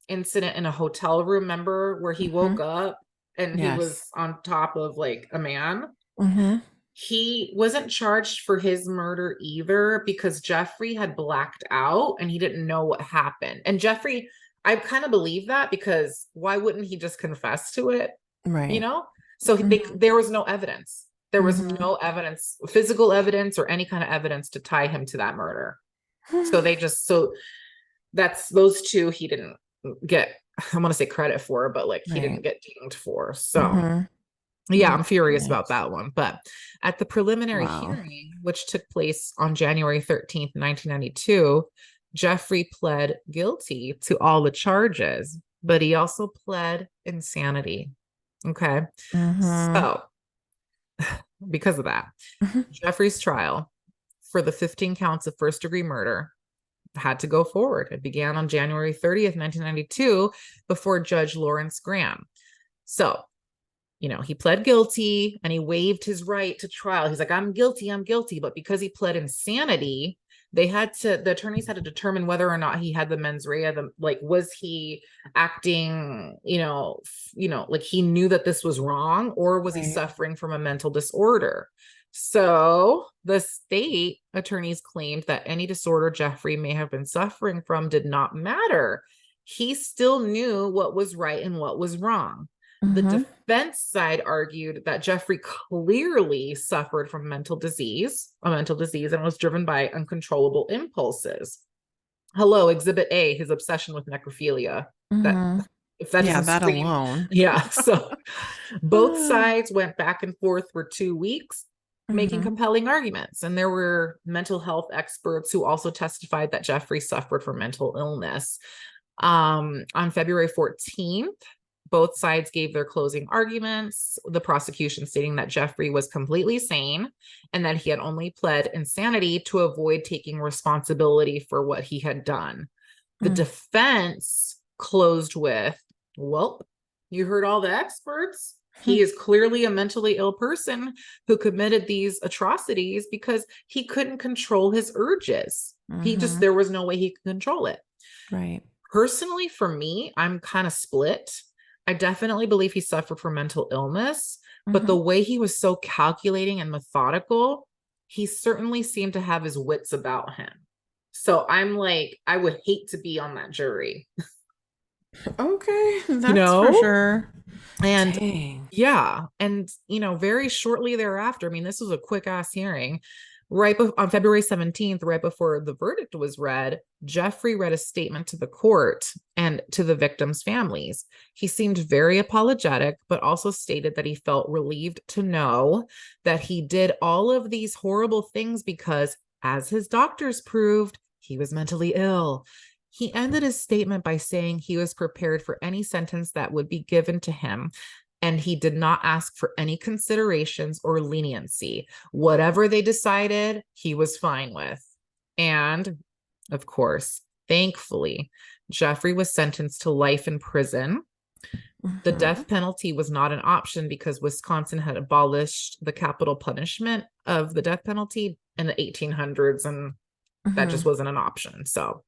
incident in a hotel room, remember, where he woke Mhm. up and he Yes. was on top of like a man. Mhm. He wasn't charged for his murder either, because Jeffrey had blacked out and he didn't know what happened. And Jeffrey, I kind of believe that, because why wouldn't he just confess to it? you Right. know so Mhm. there was no evidence, Mhm. physical evidence or any kind of evidence to tie him to that murder. So that's those 2 he didn't get, I want to say credit for, but like he didn't Right. get dinged for. So Mhm. yeah, My I'm furious about goodness. that one. But at the preliminary Wow. hearing, which took place on January 13th, 1992, Jeffrey pled guilty to all the charges, but he also pled insanity. Okay. Mhm. So because of that, Mhm. Jeffrey's trial for the 15 counts of first degree murder had to go forward. It began on January 30th, 1992, before Judge Lawrence Graham. So, he pled guilty and he waived his right to trial. He's like, I'm guilty. But because he pled insanity, the attorneys had to determine whether or not he had the mens rea, was he acting, like he knew that this was wrong, or was he Right. suffering from a mental disorder? So the state attorneys claimed that any disorder Jeffrey may have been suffering from did not matter. He still knew what was right and what was wrong. The Mm-hmm. defense side argued that Jeffrey clearly suffered from a mental disease, and was driven by uncontrollable impulses. Hello, Exhibit A, his obsession with necrophilia. That Mm-hmm. if that Yeah, doesn't that scream, alone. yeah. So both sides went back and forth for 2 weeks, making Mm-hmm. compelling arguments. And there were mental health experts who also testified that Jeffrey suffered from mental illness. On February 14th, both sides gave their closing arguments, the prosecution stating that Jeffrey was completely sane and that he had only pled insanity to avoid taking responsibility for what he had done. The Mm. defense closed with, well, you heard all the experts. He is clearly a mentally ill person who committed these atrocities because he couldn't control his urges. Mm-hmm. There was no way he could control it. Right. Personally, for me, I'm kind of split. I definitely believe he suffered from mental illness, but Mm-hmm. the way he was so calculating and methodical, he certainly seemed to have his wits about him. So I'm like, I would hate to be on that jury, Okay, you that's for know? sure. And Dang. yeah, and very shortly thereafter, I mean, this was a quick ass hearing. On February 17th, right before the verdict was read, Jeffrey read a statement to the court and to the victims' families. He seemed very apologetic, but also stated that he felt relieved to know that he did all of these horrible things because, as his doctors proved, he was mentally ill. He ended his statement by saying he was prepared for any sentence that would be given to him, and he did not ask for any considerations or leniency. Whatever they decided, he was fine with. And of course, thankfully, Jeffrey was sentenced to life in prison. The Mm-hmm. death penalty was not an option because Wisconsin had abolished the capital punishment of the death penalty in the 1800s, and that Mm-hmm. just wasn't an option. So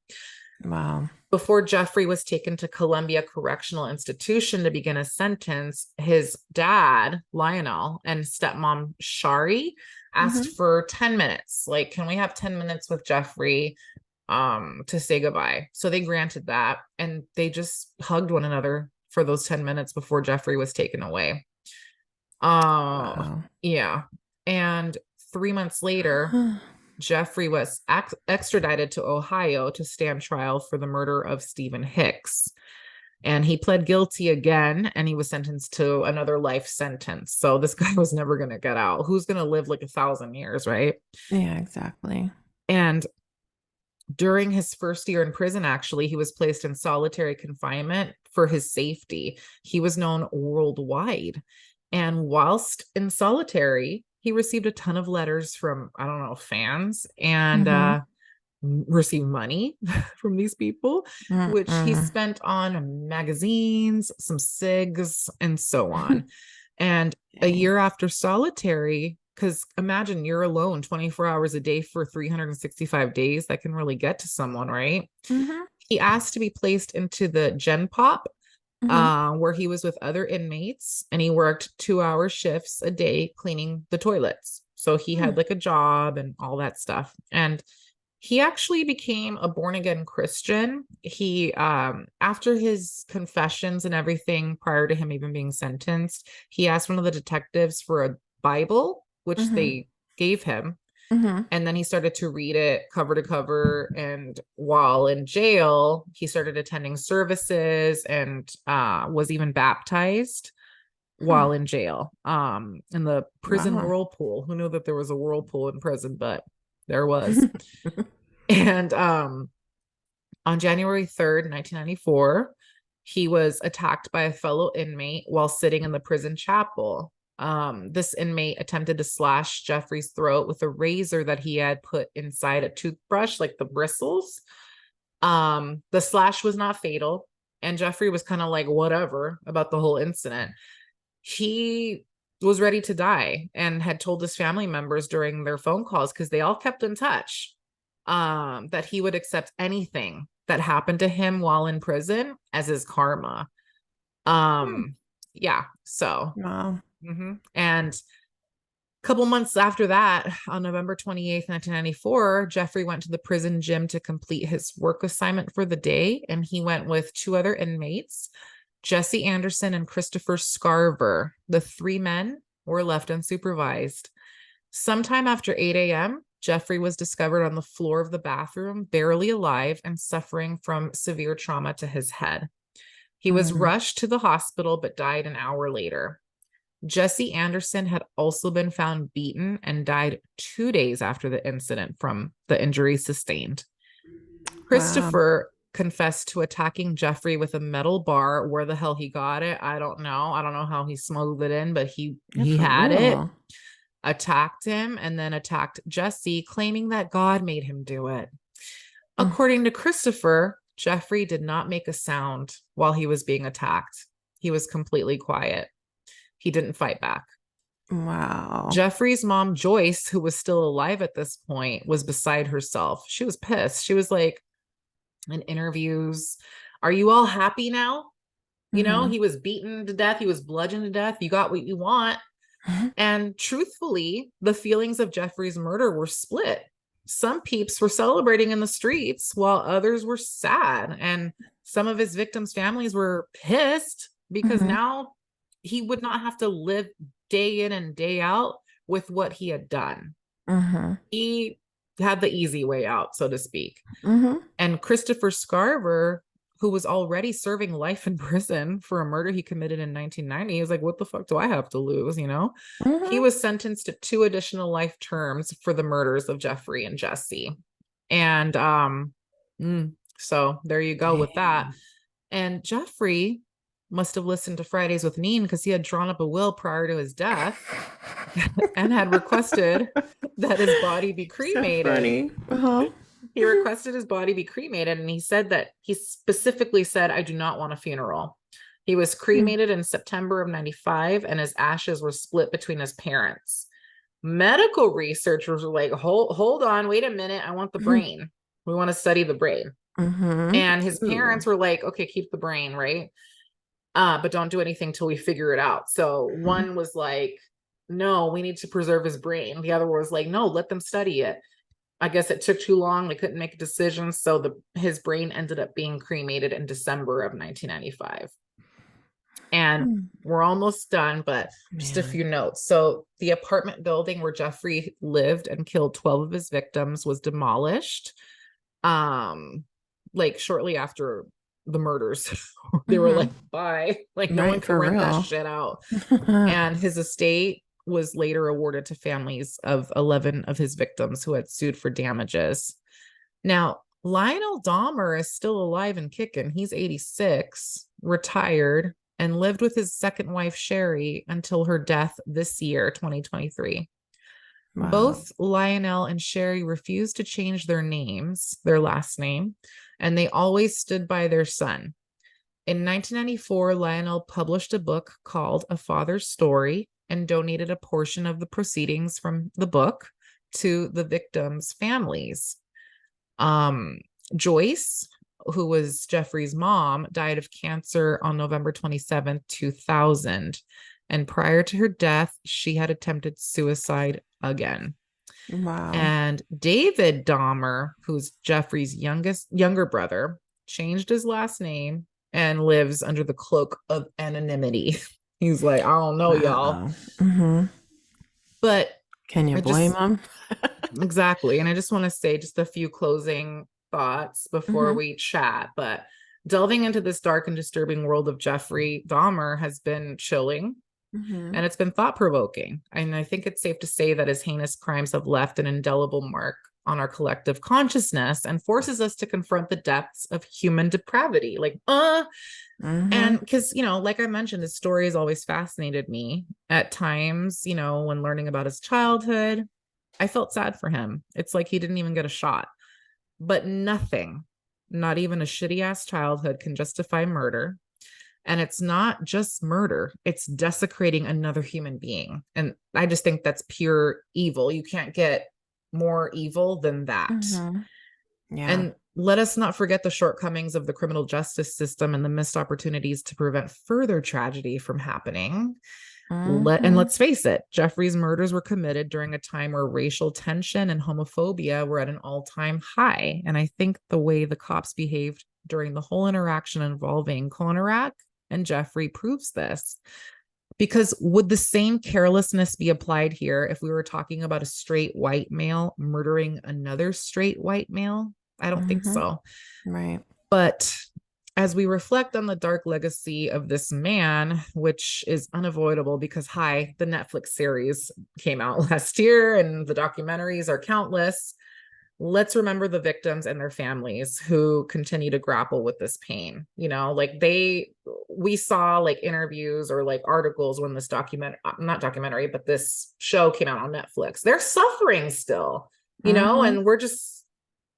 Wow. before Jeffrey was taken to Columbia Correctional Institution to begin a sentence, his dad, Lionel, and stepmom, Shari, asked Mm-hmm. for 10 minutes. Like, can we have 10 minutes with Jeffrey to say goodbye? So they granted that, and they just hugged one another for those 10 minutes before Jeffrey was taken away. Wow. Yeah. And 3 months later, Jeffrey was extradited to Ohio to stand trial for the murder of Stephen Hicks. And he pled guilty again, and he was sentenced to another life sentence. So this guy was never going to get out. Who's going to live like 1,000 years, right? Yeah, exactly. And during his first year in prison, actually, he was placed in solitary confinement for his safety. He was known worldwide. And whilst in solitary, he received a ton of letters from, I don't know, fans, and Mm-hmm. received money from these people, which he Mm-mm. spent on magazines, some cigs, and so on. And a Dang. year after solitary, because imagine you're alone 24 hours a day for 365 days, that can really get to someone, right? Mm-hmm. He asked to be placed into the Gen Pop, Mm-hmm. where he was with other inmates, and he worked 2-hour shifts a day cleaning the toilets. So he had like a job and all that stuff. And he actually became a born again Christian. He, after his confessions and everything, prior to him even being sentenced, he asked one of the detectives for a Bible, which Mm-hmm. they gave him. Mm-hmm. And then he started to read it cover to cover. And while in jail, he started attending services and was even baptized Hmm. while in jail, in the prison Wow. whirlpool. Who knew that there was a whirlpool in prison? But there was. And on January 3rd, 1994, he was attacked by a fellow inmate while sitting in the prison chapel. This inmate attempted to slash Jeffrey's throat with a razor that he had put inside a toothbrush, like the bristles. The slash was not fatal, and Jeffrey was kind of like whatever about the whole incident. He was ready to die and had told his family members during their phone calls, because they all kept in touch, that he would accept anything that happened to him while in prison as his karma. Hmm. Yeah, so Wow. and a couple months after that, on November 28th, 1994, Jeffrey went to the prison gym to complete his work assignment for the day, and he went with two other inmates, Jesse Anderson and Christopher Scarver. The three men were left unsupervised. Sometime after 8 a.m., Jeffrey was discovered on the floor of the bathroom, barely alive and suffering from severe trauma to his head. He was Mm. rushed to the hospital but died an hour later. Jesse Anderson had also been found beaten and died 2 days after the incident from the injuries sustained. Wow. Christopher confessed to attacking Jeffrey with a metal bar. Where the hell he got it, I don't know. I don't know how he smuggled it in, but Yeah, he for had it. real. Attacked him and then attacked Jesse, claiming that God made him do it. Mm. According to Christopher, Jeffrey did not make a sound while he was being attacked. He was completely quiet. He didn't fight back. Wow. Jeffrey's mom, Joyce, who was still alive at this point, was beside herself. She was pissed. She was like, in interviews, "Are you all happy now? You know, Mm-hmm. he was beaten to death. He was bludgeoned to death. You got what you want." And truthfully, the feelings of Jeffrey's murder were split. Some peeps were celebrating in the streets while others were sad. And some of his victims' families were pissed because Mm-hmm. now he would not have to live day in and day out with what he had done. Mm-hmm. He had the easy way out, so to speak. Mm-hmm. And Christopher Scarver, who was already serving life in prison for a murder he committed in 1990, he was like, what the fuck do I have to lose? You know, he Mm-hmm. was sentenced to 2 additional life terms for the murders of Jeffrey and Jesse. And so there you go with that. Dang. And Jeffrey must have listened to Fridays with Neen, because he had drawn up a will prior to his death and had requested that his body be So cremated. funny. Uh-huh. He requested his body be cremated, and he said that he specifically said, "I do not want a funeral." He was Mm. cremated in September of 95, and his ashes were split between his parents. Medical researchers were like, hold on, wait a minute, I want the brain. We want to study the brain. Mm-hmm. And his Ooh. parents were like, okay, keep the brain, right? But don't do anything till we figure it out. So Mm-hmm. one was like, no, we need to preserve his brain. The other was like, no, let them study it. I guess it took too long. They couldn't make a decision. So his brain ended up being cremated in December of 1995. And Mm. we're almost done, but just a Man. few notes. So the apartment building where Jeffrey lived and killed 12 of his victims was demolished. Like shortly after the murders. They were Mm-hmm. like, bye. Like no one Right, can for rent that real. shit out. And his estate was later awarded to families of 11 of his victims who had sued for damages. Now, Lionel Dahmer is still alive and kicking. He's 86, retired, and lived with his second wife, Sherry, until her death this year, 2023. Wow. Both Lionel and Sherry refused to change their names, their last name, and they always stood by their son. In 1994, Lionel published a book called A Father's Story and donated a portion of the proceedings from the book to the victims' families. Joyce, who was Jeffrey's mom, died of cancer on November 27th, 2000. And prior to her death, she had attempted suicide again. Wow. And David Dahmer, who's Jeffrey's younger brother, changed his last name and lives under the cloak of anonymity. He's like, I don't know, y'all. Wow. Mm-hmm. But Can you I blame just them? exactly. And I just want to say just a few closing thoughts before Mm-hmm. we chat. But delving into this dark and disturbing world of Jeffrey Dahmer has been chilling, Mm-hmm. and it's been thought provoking. And I think it's safe to say that his heinous crimes have left an indelible mark on our collective consciousness and forces us to confront the depths of human depravity. Mm-hmm. And because, like I mentioned, his story has always fascinated me. At times, when learning about his childhood, I felt sad for him. It's like he didn't even get a shot, but nothing. Not even a shitty ass childhood can justify murder. And it's not just murder, it's desecrating another human being. And I just think that's pure evil. You can't get more evil than that. Mm-hmm. Yeah. And let us not forget the shortcomings of the criminal justice system and the missed opportunities to prevent further tragedy from happening. Mm-hmm. Let's face it, Jeffrey's murders were committed during a time where racial tension and homophobia were at an all-time high. And I think the way the cops behaved during the whole interaction involving Konarak and Jeffrey proves this. Because would the same carelessness be applied here if we were talking about a straight white male murdering another straight white male? I don't think Mm-hmm. so. Right. But as we reflect on the dark legacy of this man, which is unavoidable because, hi, the Netflix series came out last year and the documentaries are countless, let's remember the victims and their families who continue to grapple with this pain. You know, like we saw like interviews or like articles when this not documentary, but this show came out on Netflix. They're suffering still, you know, Mm-hmm. and we're just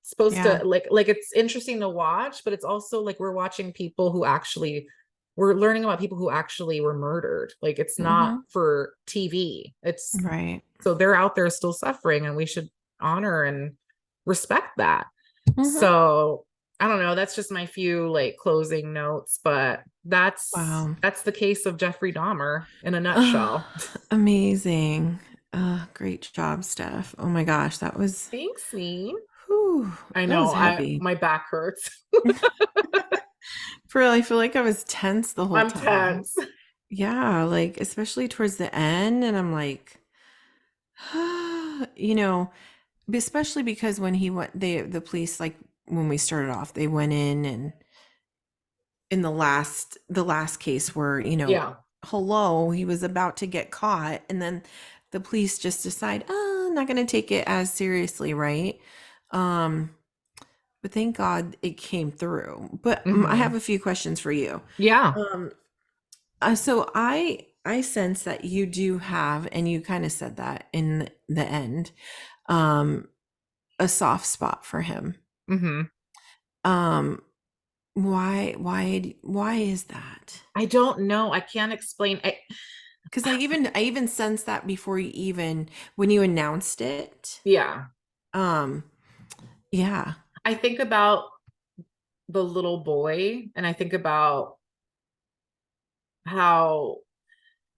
supposed to Yeah. like it's interesting to watch, but it's also like we're watching people who actually we're learning about people who actually were murdered. Like it's not Mm-hmm. for TV. It's Right. so they're out there still suffering and we should honor and respect that. Mm-hmm. So I don't know, that's just my few like closing notes, but Wow. that's the case of Jeffrey Dahmer in a Oh, nutshell. amazing. Great job, Steph. Oh my gosh, that was, Thanks, me. whew, I that know, was I heavy. my back hurts. For real, I feel like I was tense the whole I'm time. tense. Yeah, like especially towards the end, and I'm like, you know, especially because when he went, the police, like when we started off, they went in and in the last case where, Yeah. hello, he was about to get caught, and then the police just decide, oh, I'm not going to take it as seriously, right? Um, but thank God it came through. But I have Hmm. a few questions for you. Yeah. Um, so I sense that you do have, and you kind of said that in the end, um, a soft spot for him. Hmm. Um, why is that? I don't know. I can't explain. Because I even sensed that before you even when you announced it. Yeah. Um, yeah. I think about the little boy and I think about how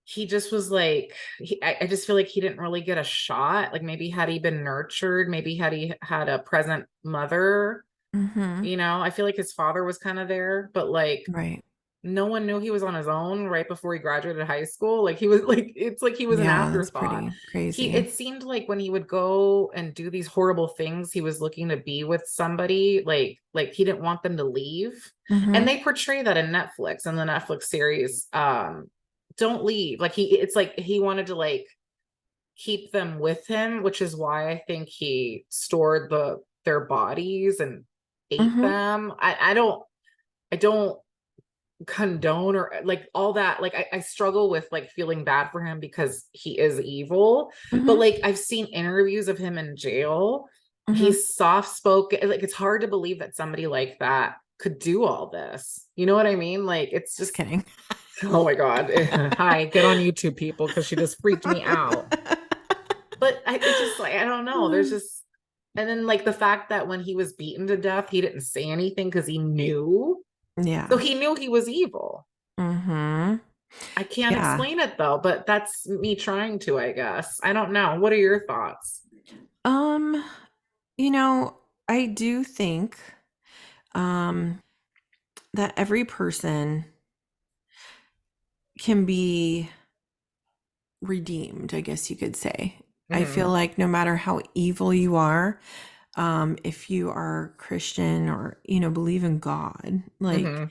he just was like I just feel like he didn't really get a shot. Like maybe had he been nurtured, maybe had he had a present mother, Mm-hmm. you know, I feel like his father was kind of there, but like Right. no one knew he was on his own right before he graduated high school. Like he was like it's like he was an Yeah, that's afterthought. pretty He crazy. it seemed like when he would go and do these horrible things, he was looking to be with somebody, like he didn't want them to leave. And Mm-hmm. they portray that in Netflix and the Netflix series. Don't leave. Like it's like he wanted to like keep them with him, which is why I think he stored their bodies and ate Mm-hmm. them. I don't condone or like all that. Like I struggle with like feeling bad for him because he is evil, but Mm-hmm. like I've seen interviews of him in jail. Mm-hmm. He's soft spoken. Like it's hard to believe that somebody like that could do all this, you know what I mean? Like it's Just just kidding. oh my god. Hi, get on YouTube, people, because she just freaked me out. But it's just like I don't know, there's just and then like the fact that when he was beaten to death he didn't say anything because he knew, so Yeah. he knew he was evil. Mm-hmm. I can't Yeah. explain it though, but that's me trying to, I guess. I don't know. What are your thoughts? Um, you know, I do think um that every person can be redeemed, I guess you could say. I feel Hmm. like no matter how evil you are, if you are Christian or, believe in God, like Hmm.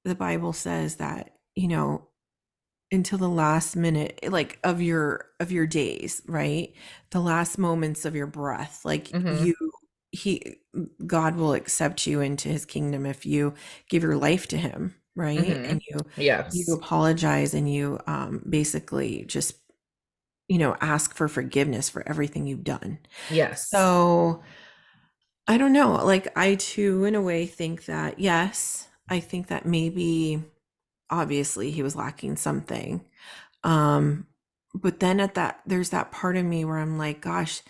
the Bible says that, until the last minute, like of your days, right? The last moments of your breath, like Hmm. he God will accept you into his kingdom if you give your life to him, right? Hmm. And you Yes. apologize and you basically just ask for forgiveness for everything you've done. Yes. So I don't know. Like, I too, in a way, think that, yes, I think that maybe obviously he was lacking something. Um, but then there's that part of me where I'm like, gosh,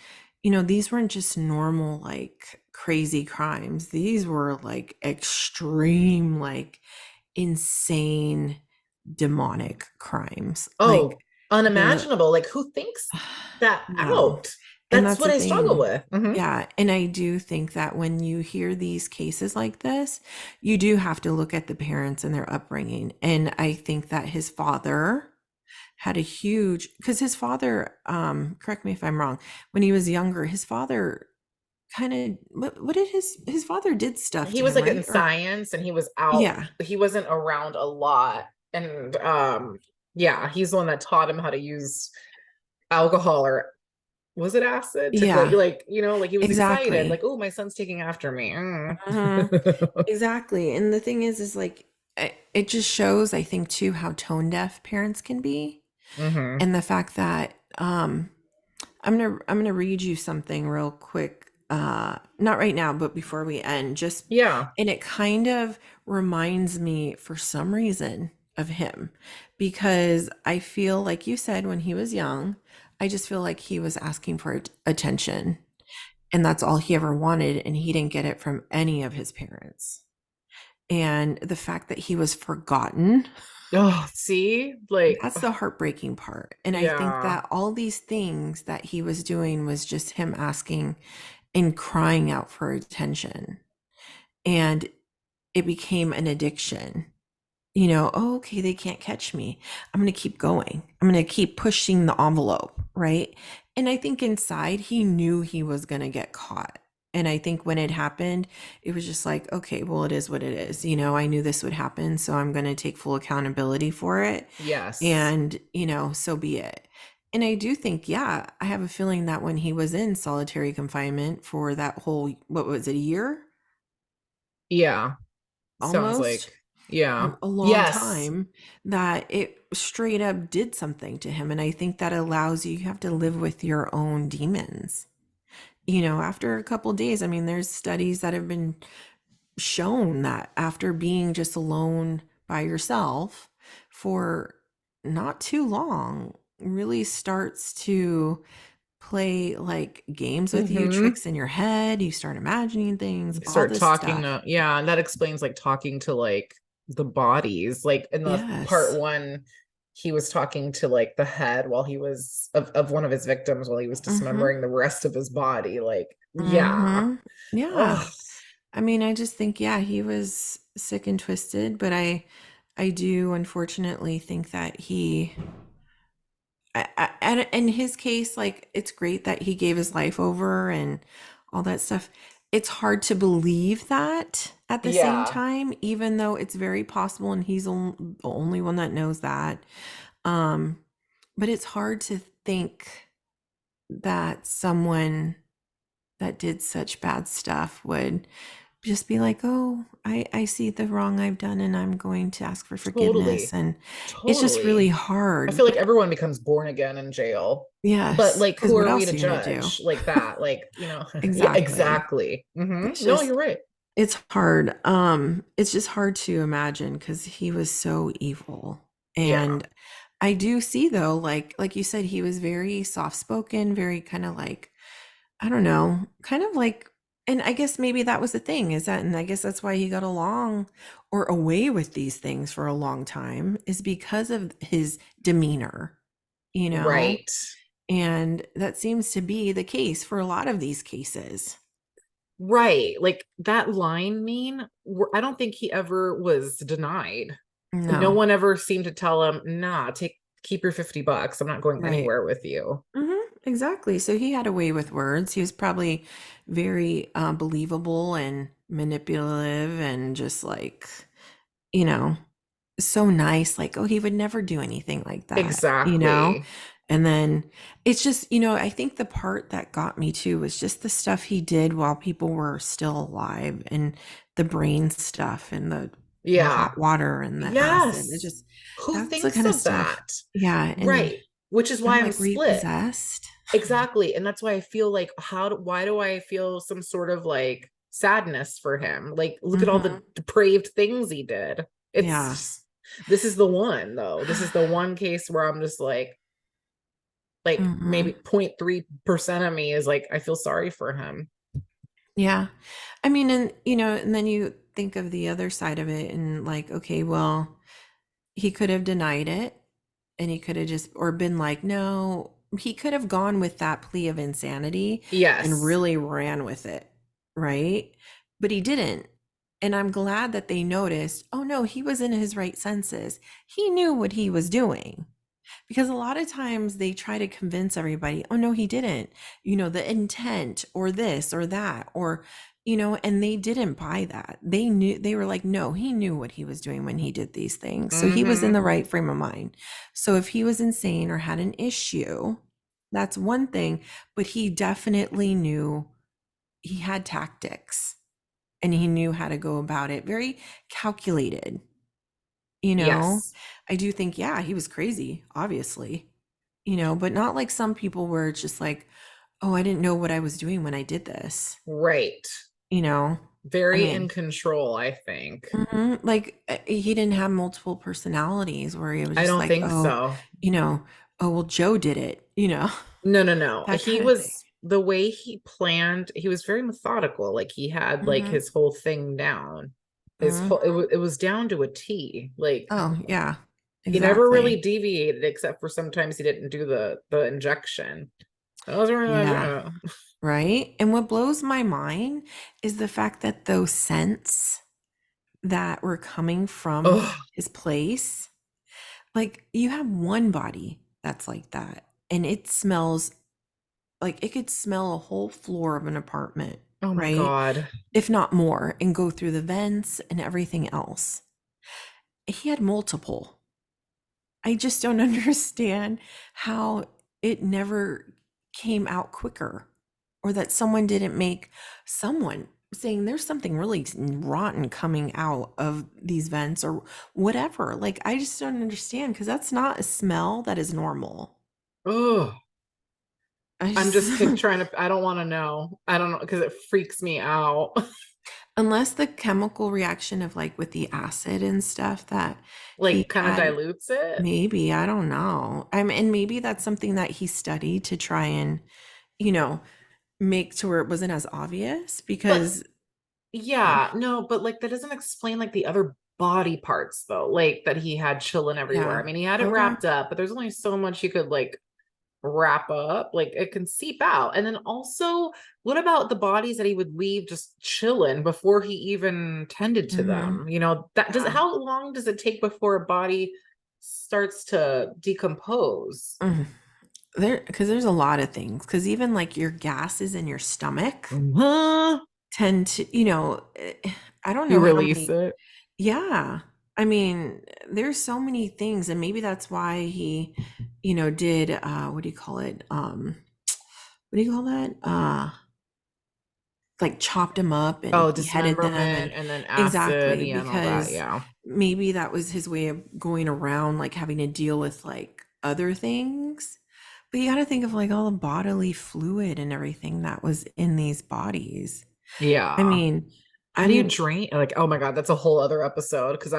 these weren't just normal, like crazy crimes. These were like extreme, like insane, demonic crimes. Like Oh, the, unimaginable. Like, who thinks that no. out? And That's that's what the I struggle thing. with. Hmm. Yeah. And I do think that when you hear these cases like this, you do have to look at the parents and their upbringing. And I think that his father had a huge, because his father, correct me if I'm wrong, when he was younger, his father kind of, what did his father did stuff He to was him, like in right? Or, science and he was out, yeah. he wasn't around a lot. And yeah, he's the one that taught him how to use alcohol, or was it acid to Yeah, like he was excited, like, exactly. oh, my son's taking after me. Mm. Mhm. Exactly. And the thing is like, it just shows, I think, too, how tone deaf parents can be. Hmm. And the fact that, I'm gonna read you something real quick. Not right now, but before we end, just Yeah. and it kind of reminds me for some reason of him because I feel like you said when he was young, I just feel like he was asking for attention and that's all he ever wanted and he didn't get it from any of his parents. And the fact that he was forgotten, Oh, see, like, that's the heartbreaking part. And I think yeah. that all these things that he was doing was just him asking and crying out for attention. And it became an addiction. Oh, okay, they can't catch me. I'm going to keep going. I'm going to keep pushing the envelope, right? And I think inside he knew he was going to get caught. And I think when it happened, it was just like, okay, well, it is what it is. I knew this would happen, so I'm going to take full accountability for it. Yes. And, so be it. And I do think, yeah, I have a feeling that when he was in solitary confinement for that whole, what was it, a year Yeah. Sounds almost? like, yeah. A long Yes. time, that it straight up did something to him. And I think that allows you have to live with your own demons. After a couple days, I mean, there's studies that have been shown that after being just alone by yourself for not too long, really starts to play like games with you, Hmm. tricks in your head. You start imagining things, all Start this talking stuff. to, yeah, and that explains like talking to like the bodies. Like in the part Yes. one, he was talking to like the head while he was of one of his victims while he was Mm-hmm. dismembering the rest of his body. Like, yeah. Mm-hmm. Yeah. Oh, I mean, I just think, yeah, he was sick and twisted, but I do unfortunately think that and in his case, like, it's great that he gave his life over and all that stuff. It's hard to believe that at the same yeah. time, even though it's very possible, and he's the only one that knows that. Um, but it's hard to think that someone that did such bad stuff would just be like, oh, I see the wrong I've done and I'm going to ask for forgiveness. Totally. And it's just really Totally. I hard. feel like But everyone becomes born again in jail. But yes, like, because who what are we else to are you going to do? judge like that? Like, yeah, Exactly. exactly. Hmm. It's No, just, you're right. it's hard. It's just hard to imagine because he was so evil. Yeah. And I do see though, like you said, he was very soft spoken, very kind of like, I don't know, kind of like, and I guess maybe that was the thing is that, and I guess that's why he got along or away with these things for a long time is because of his demeanor, you know? Right. And that seems to be the case for a lot of these cases. Right. Like that line mean, I don't think he ever was denied. No No, one ever seemed to tell him, nah, keep your $50. I'm not going right. anywhere with you. Exactly. So he had a way with words. He was probably very believable and manipulative and just like, you know, so nice, like, oh, he would never do anything like that. Exactly. And then it's just, I think the part that got me too was just the stuff he did while people were still alive and the brain stuff and the Yeah. hot water and the acid. It Yes. just Who that's the thinks kind of of stuff. that? Yeah. And Right. Which is I'm why I'm like, were you split. possessed? exactly. And that's why I feel like, why do I feel some sort of like sadness for him? Like, look at all the Hmm. depraved things he did. Yeah. This is the one though. This is the one case where I'm just like maybe Hmm. 0.3% of me is like, I feel sorry for him. Yeah. I mean, and and then you think of the other side of it and like, okay, well, he could have denied it and he could have just, or been like, no, he could have gone with that plea of insanity and Yes. really ran with it. Right. But he didn't. And I'm glad that they noticed, oh no, he was in his right senses. He knew what he was doing. Because a lot of times they try to convince everybody, oh no, he didn't, the intent or this or that, or, and they didn't buy that. They knew, they were like, no, he knew what he was doing when he did these things. So he was in Mm-hmm. the right frame of mind. So if he was insane or had an issue, that's one thing, but he definitely knew he had tactics and he knew how to go about it. Very calculated, you know? Yes. I do think, yeah, he was crazy, obviously, but not like some people where it's just like, oh, I didn't know what I was doing when I did this, Right. you know? I Very in mean, control, I think. like he didn't have multiple personalities where he was I just don't like, think oh, so. oh, well, Joe did it, No, no, no. that He kind of thing. was the way he planned, he was very methodical. Like he had like Hmm. his whole thing down. His whole Hmm. it was down to a T. Like Oh, yeah, he never really exactly. deviated except for sometimes he didn't do the injection. That was really Yeah. yeah. Right. And what blows my mind is the fact that those scents that were coming from Oh, his place, like you have one body that's like that, and it smells like it could smell a whole floor of an apartment, oh my right? God. If not more, and go through the vents and everything else. He had multiple. I just don't understand how it never came out quicker, or that someone didn't make someone saying there's something really rotten coming out of these vents or whatever. Like, I just don't understand because that's not a smell that is normal. Oh, I I'm just, just trying to I don't want to know. I don't know because it freaks me out. unless the chemical reaction of like with the acid and stuff that he Like kind of had. dilutes it. Maybe, I don't know. And maybe that's something that he studied to try and, you know, make to where it wasn't as obvious But because, yeah, yeah, no, but like that doesn't explain like the other body parts though, like that he had chilling everywhere. yeah. I mean, he had it Okay. wrapped up, but there's only so much you could like wrap up, like it can seep out. And then also, what about the bodies that he would leave just chilling before he even tended to Hmm. them? You know, that does Yeah. how long does it take before a body starts to decompose? Mm. Because there's a lot of things. Because even like your gases in your stomach Huh? tend to, I don't You know how release many. it. Yeah. I mean, there's so many things, and maybe that's why he, did what do you call it? What do you call that? Like chopped them up and Oh, beheaded them, dismemberment and and then acid, exactly, yeah, and all that. because Yeah. maybe that was his way of going around like having to deal with like other things. But you got to think of like all the bodily fluid and everything that was in these bodies. I Yeah. mean, How do you I'm drain? Like, oh my God, that's a whole other episode because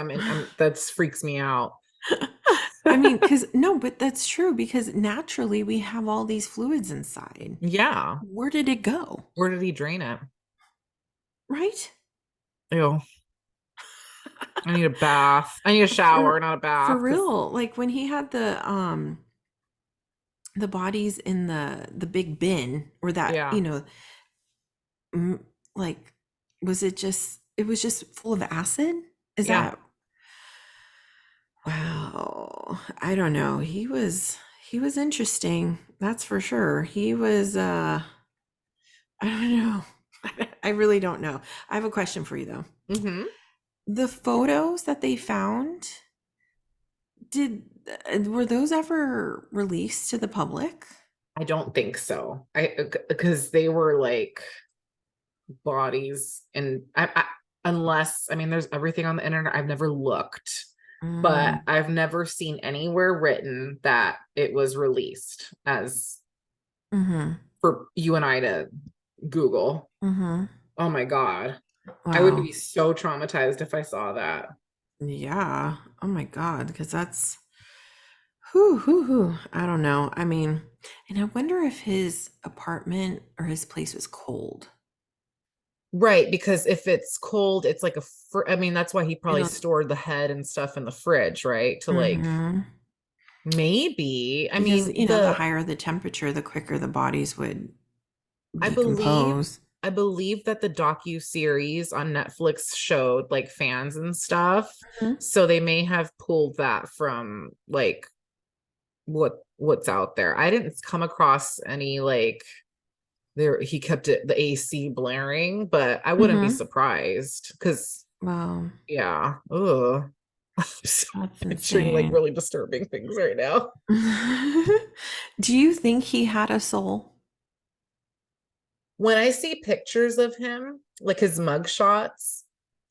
that's freaks me out. I mean, because no, but that's true because naturally we have all these fluids inside. Yeah. Where did it go? Where did he drain it? Right? Ew. I need a bath. I need a shower, For not a for bath. Because real. Like when he had the bodies in the big bin, or that, yeah. mm, like, it was just full of acid? Is Yeah. that, wow, I don't know. He was interesting, that's for sure. He was I don't know. I really don't know. I have a question for you though. Hmm. The photos that they found, did were those ever released to the public? I don't think so. I because they were like bodies and unless I mean there's everything on the internet. I've never looked, but Mm, I've never seen anywhere written that it was released as Mm-hmm. for you and I to Google. Mm-hmm. Oh my God. I would Wow. be so traumatized if I saw that. Yeah. Oh my God. Because that's whew. I don't know. I mean, and I wonder if his apartment or his place was cold. Right, because if it's cold, it's like I mean, that's why he probably It'll stored the head and stuff in the fridge, right? To like mm-hmm. maybe. I Because, mean, you know, the higher the temperature, the quicker the bodies would I believe decompose. I believe that the docu-series on Netflix showed like fans and stuff. Mhm. So they may have pulled that from like what's out there. I didn't come across any like there he kept the AC blaring, but I wouldn't be Mhm. surprised because Wow, yeah. Ugh. I'm so that's picturing like insane. really disturbing things right now. Do you think he had a soul? When I see pictures of him, like his mug shots,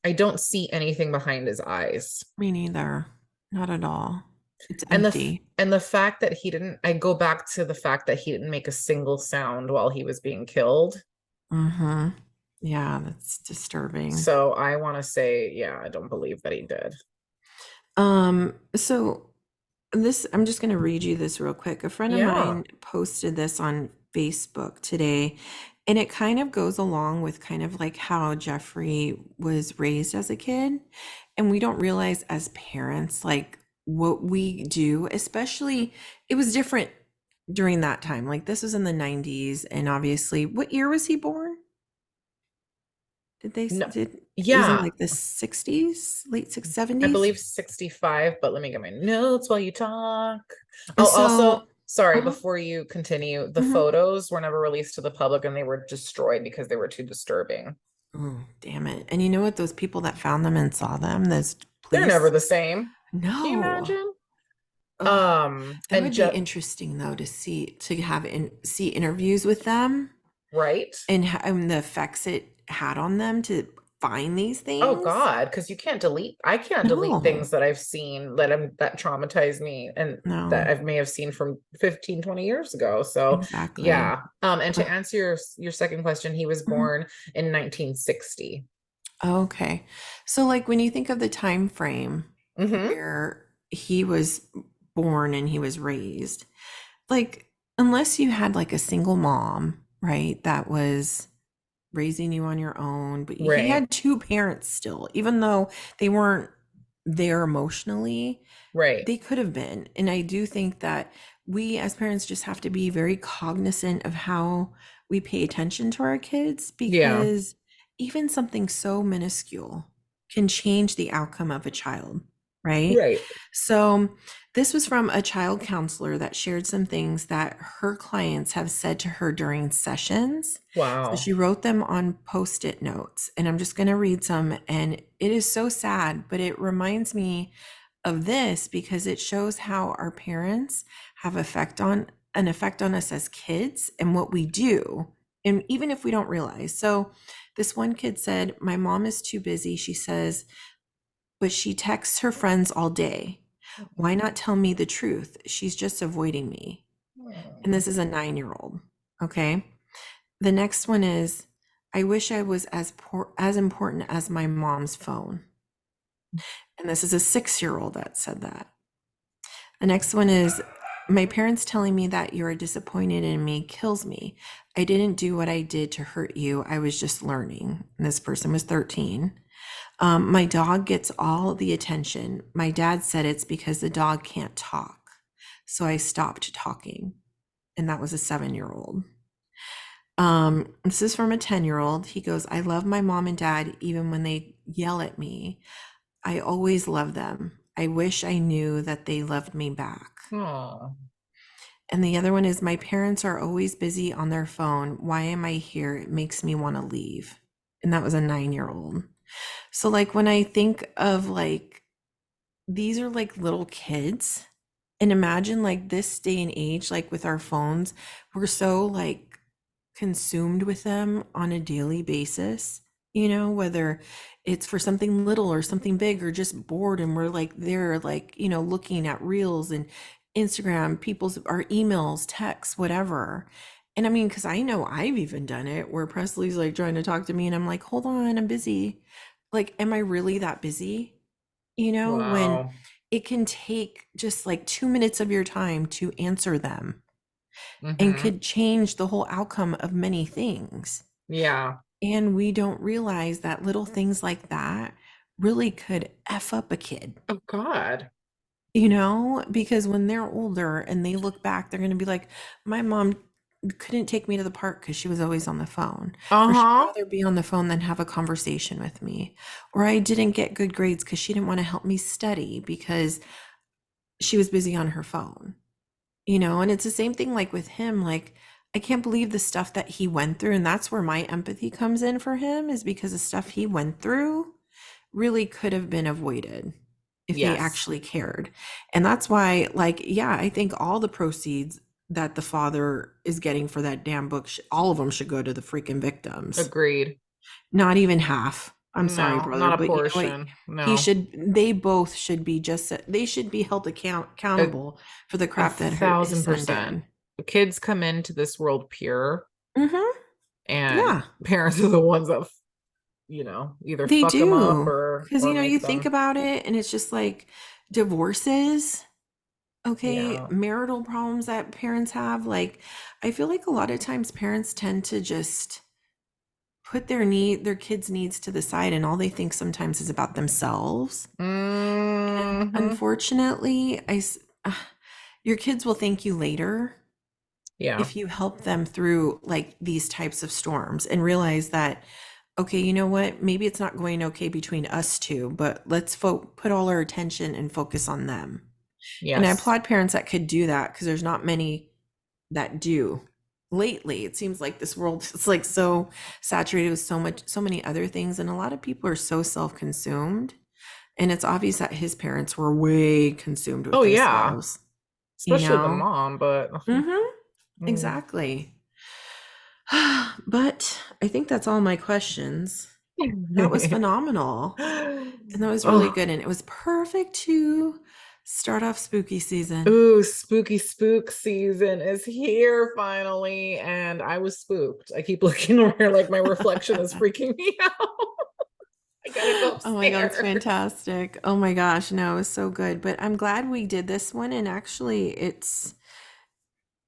I don't see anything behind his eyes. Me neither. Not at all. It's And empty. the fact that he didn't, I go back to the fact that he didn't make a single sound while he was being killed. Mhm. Yeah, that's disturbing. So I want to say, yeah, I don't believe that he did. So this, I'm just going to read you this real quick. A friend of Yeah. mine posted this on Facebook today, and it kind of goes along with kind of like how Jeffrey was raised as a kid. And we don't realize as parents, like what we do, especially it was different during that time. Like this was in the 90s, and obviously, what year was he born? Did they No. did it was in Yeah. like the 60s, late six I 70s? believe 65, but let me get my notes while you talk. Oh, also, So, sorry, uh-huh. before you continue, the Mhm. photos were never released to the public and they were destroyed because they were too disturbing. Oh, damn it. And you know what? Those people that found them and saw them, those They're never police, the same. Can you no. imagine? Oh, that And would be Jeff, interesting though to see to have see interviews with them right? and the effects it had on them to find these Oh things. God, because I can't delete No, things that I've seen that traumatize me and that no, I may have seen from 15, 20 years ago. So exactly. yeah. And to answer your second question, he was Mhm. born in 1960. Okay. So like when you think of the time frame Mm-hmm. where he was born and he was raised, like unless you had like a single mom, right, that was raising you on your own, but he Right. had two parents still, even though they weren't there emotionally, Right. they could have been. And I do think that we as parents just have to be very cognizant of how we pay attention to our kids Yeah. because even something so minuscule can change the outcome of a child, right? Right. So, this was from a child counselor that shared some things that her clients have said to her during sessions. So, Wow. she wrote them on post it notes, and I'm just going to read some. And it is so sad, but it reminds me of this because it shows how our parents have an effect on us as kids and what we do, and even if we don't realize. So this one kid said, my mom is too busy, she says, but she texts her friends all day. Why not tell me the truth? She's just avoiding me. And this is a 9-year-old. Okay, the next one is, I wish I was as important as my mom's phone. And this is a 6-year-old that said that. The next one is, my parents telling me that you're disappointed in me kills me. I didn't do what I did to hurt you. I was just learning. And this person was 13. My dog gets all the attention. My dad said it's because the dog can't talk. So I stopped talking. And that was a 7-year-old. This is from a 10-year-old. He goes, I love my mom and dad even when they yell at me. I always love them. I wish I knew that they loved me back. Oh. And the other one is, my parents are always busy on their phone. Why am I here? It makes me want to leave. And that was a 9-year-old. So like when I think of like these are like little kids, and imagine like this day and age, like with our phones, we're so like consumed with them on a daily basis, whether it's for something little or something big or just bored, and we're like they're like, looking at reels and Instagram, people's our emails, texts, whatever. And I mean, because I know I've even done it where Presley's like trying to talk to me and I'm like, hold on, I'm busy. Like, am I really that busy? When Wow. it can take just like 2 minutes of your time to answer them and Hmm. could change the whole outcome of many things. Yeah. And we don't realize that little things like that really could F up a kid, Oh God. because when they're older and they look back, they're going to be like, my mom couldn't take me to the park because she was always on the phone, or she'd Uh-huh. rather be on the phone than have a conversation with me, or I didn't get good grades because she didn't want to help me study because she was busy on her phone. And it's the same thing like with him. Like, I can't believe the stuff that he went through. And that's where my empathy comes in for him, is because the stuff he went through really could have been avoided if they Yes. actually cared. And that's why, like, yeah, I think all the proceeds that the father is getting for that damn book, all of them should go to the freaking victims. Agreed. Not even half. I'm sorry, No, brother, not a but you know what? portion. No. They both should be they should be held A, accountable for the a crap that his thousand son percent. did. Kids come into this world pure, Hmm. and Yeah, parents are the ones that, either they fuck them up do. or Because, you make think them. about it and it's just like divorces, okay, Yeah. marital problems that parents have. Like, I feel like a lot of times parents tend to just put their kids' needs to the side, and all they think sometimes is about themselves. And Hmm. unfortunately, your kids will thank you later Yeah. if you help them through like these types of storms and realize that, okay, you know what? Maybe it's not going okay between us two, but let's put all our attention and focus on them. And I Yes. applaud parents that could do that, because there's not many that do. Lately, it seems like this world is like so saturated with so many other things, and a lot of people are so self-consumed. And it's obvious that his parents were way consumed with Oh yeah. themselves, you Especially the know? mom, but Mm-hmm. mm. Exactly. But I think that's all my questions. That was phenomenal. And that was really Oh, good. And it was perfect to start off spooky season. ooh, spooky spook season is here finally, and I was spooked. I keep looking over like my reflection is freaking me out. I gotta go Oh my God, it's upstairs. fantastic. Oh my gosh, no, it was so good. But I'm glad we did this one. And actually,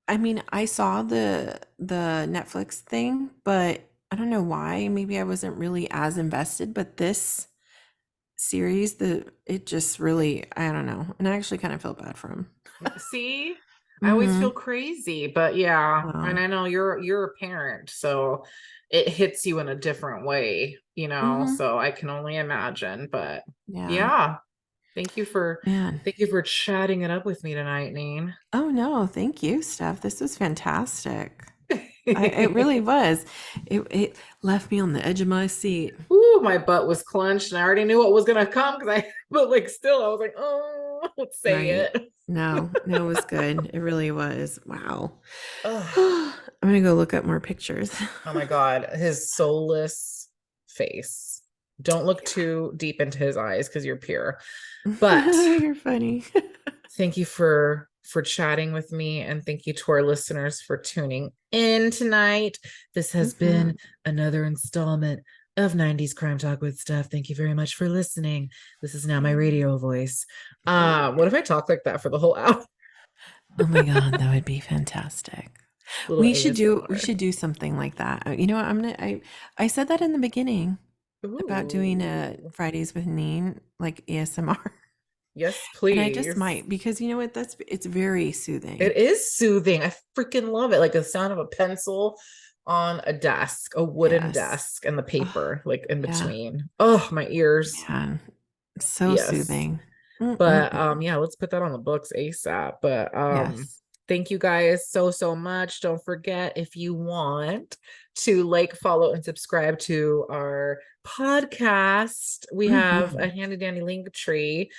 I mean, I saw the Netflix thing, but I don't know why. Maybe I wasn't really as invested, but this series, it just really, I don't know. And I actually kind of felt bad for him. See, I always feel Mm-hmm. crazy, but yeah, and Wow. I know you're a parent, so it hits you in a different way, Mm-hmm. so I can only imagine. But Yeah. yeah, thank you for Man. thank you for chatting it up with me tonight, Neen. Oh no, thank you, Steph. This was fantastic. It really was. It left me on the edge of my seat. Ooh, my butt was clenched, and I already knew what was gonna come because but like still, I was like, oh, let's say Right. it. No, no, it was good. It really was. Wow. Ugh. I'm gonna go look up more pictures. Oh my God, his soulless face. Don't look too deep into his eyes because you're pure. But You're funny. thank you for chatting with me, and thank you to our listeners for tuning in tonight. This has Mhm. been another installment of 90s Crime Talk with Steph. Thank you very much for listening. This is now my radio voice. What if I talk like that for the whole hour? Oh my God, that would be fantastic. Little We should do something like that. You know what? I said that in the beginning ASMR. about doing a Ooh. Fridays with Neen, like ASMR. Yes, And I just please. might, because you know what? It's very It soothing. is soothing. I freaking love it. Like the sound of a pencil on a desk, a wooden Yes. desk, and the Oh, paper, like in yeah, between. Oh, my ears. man. So Yes. soothing. But Mm-mm-mm. yeah, let's put that on the books ASAP. But Yes. thank you guys so much. Don't forget, if you want to like, follow, and subscribe to our podcast, we have a Hmm. handy dandy link tree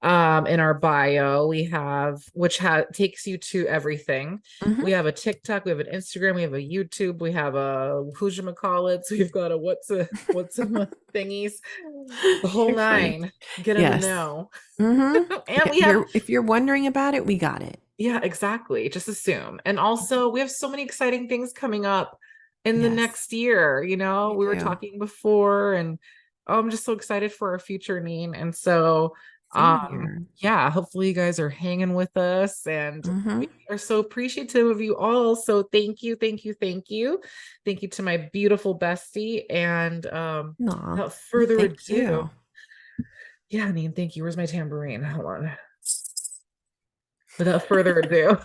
in our bio. We have, which takes you to everything. We Hmm. have a TikTok, we have an Instagram, we have a YouTube, we have a who'shamacallits, we've got a what's a thingies, the whole You're funny. nine. Get in the Yes. know. Hmm. And If you're wondering about it, we got it. Yeah, exactly. Just assume. And also, we have so many exciting things coming up in the Yes, next year. You know, we we were do. talking before, and oh, I'm just so excited for our future, Neen. And so, Same here. yeah, hopefully you guys are hanging with us, and we Mm-hmm. are so appreciative of you all. So thank you, thank you, thank you. Thank you to my beautiful bestie. And Aw, without well, further thank ado, you. yeah, Neen, thank you. Where's my tambourine? Hold on. Without further ado.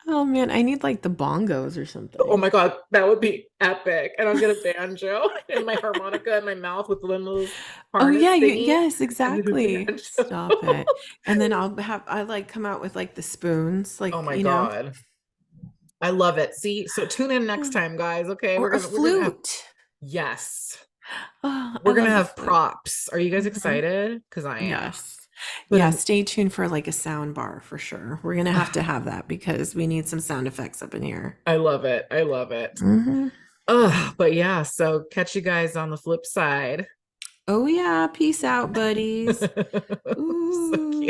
Oh man, I need like the bongos or Oh something. my God, that would be epic. And I'll get a banjo and my harmonica in my mouth with one of those Oh harness yeah, thingies yes, and do the exactly. banjo. Stop it. And then I like come out with like the spoons, Oh like, my God. I love it. See, so tune in next time, guys. Okay. or a We're gonna have flute. yes. Oh, I We're gonna love the have flute. props. Are you guys Mhm. excited? Because I am. Yes. But Yeah, stay tuned for like a sound bar for sure. We're gonna have to have that because we need some sound effects up in here. I love it. I love it. Hmm. But yeah, so catch you guys on the flip side. Oh yeah, peace out, buddies. So Ooh. cute.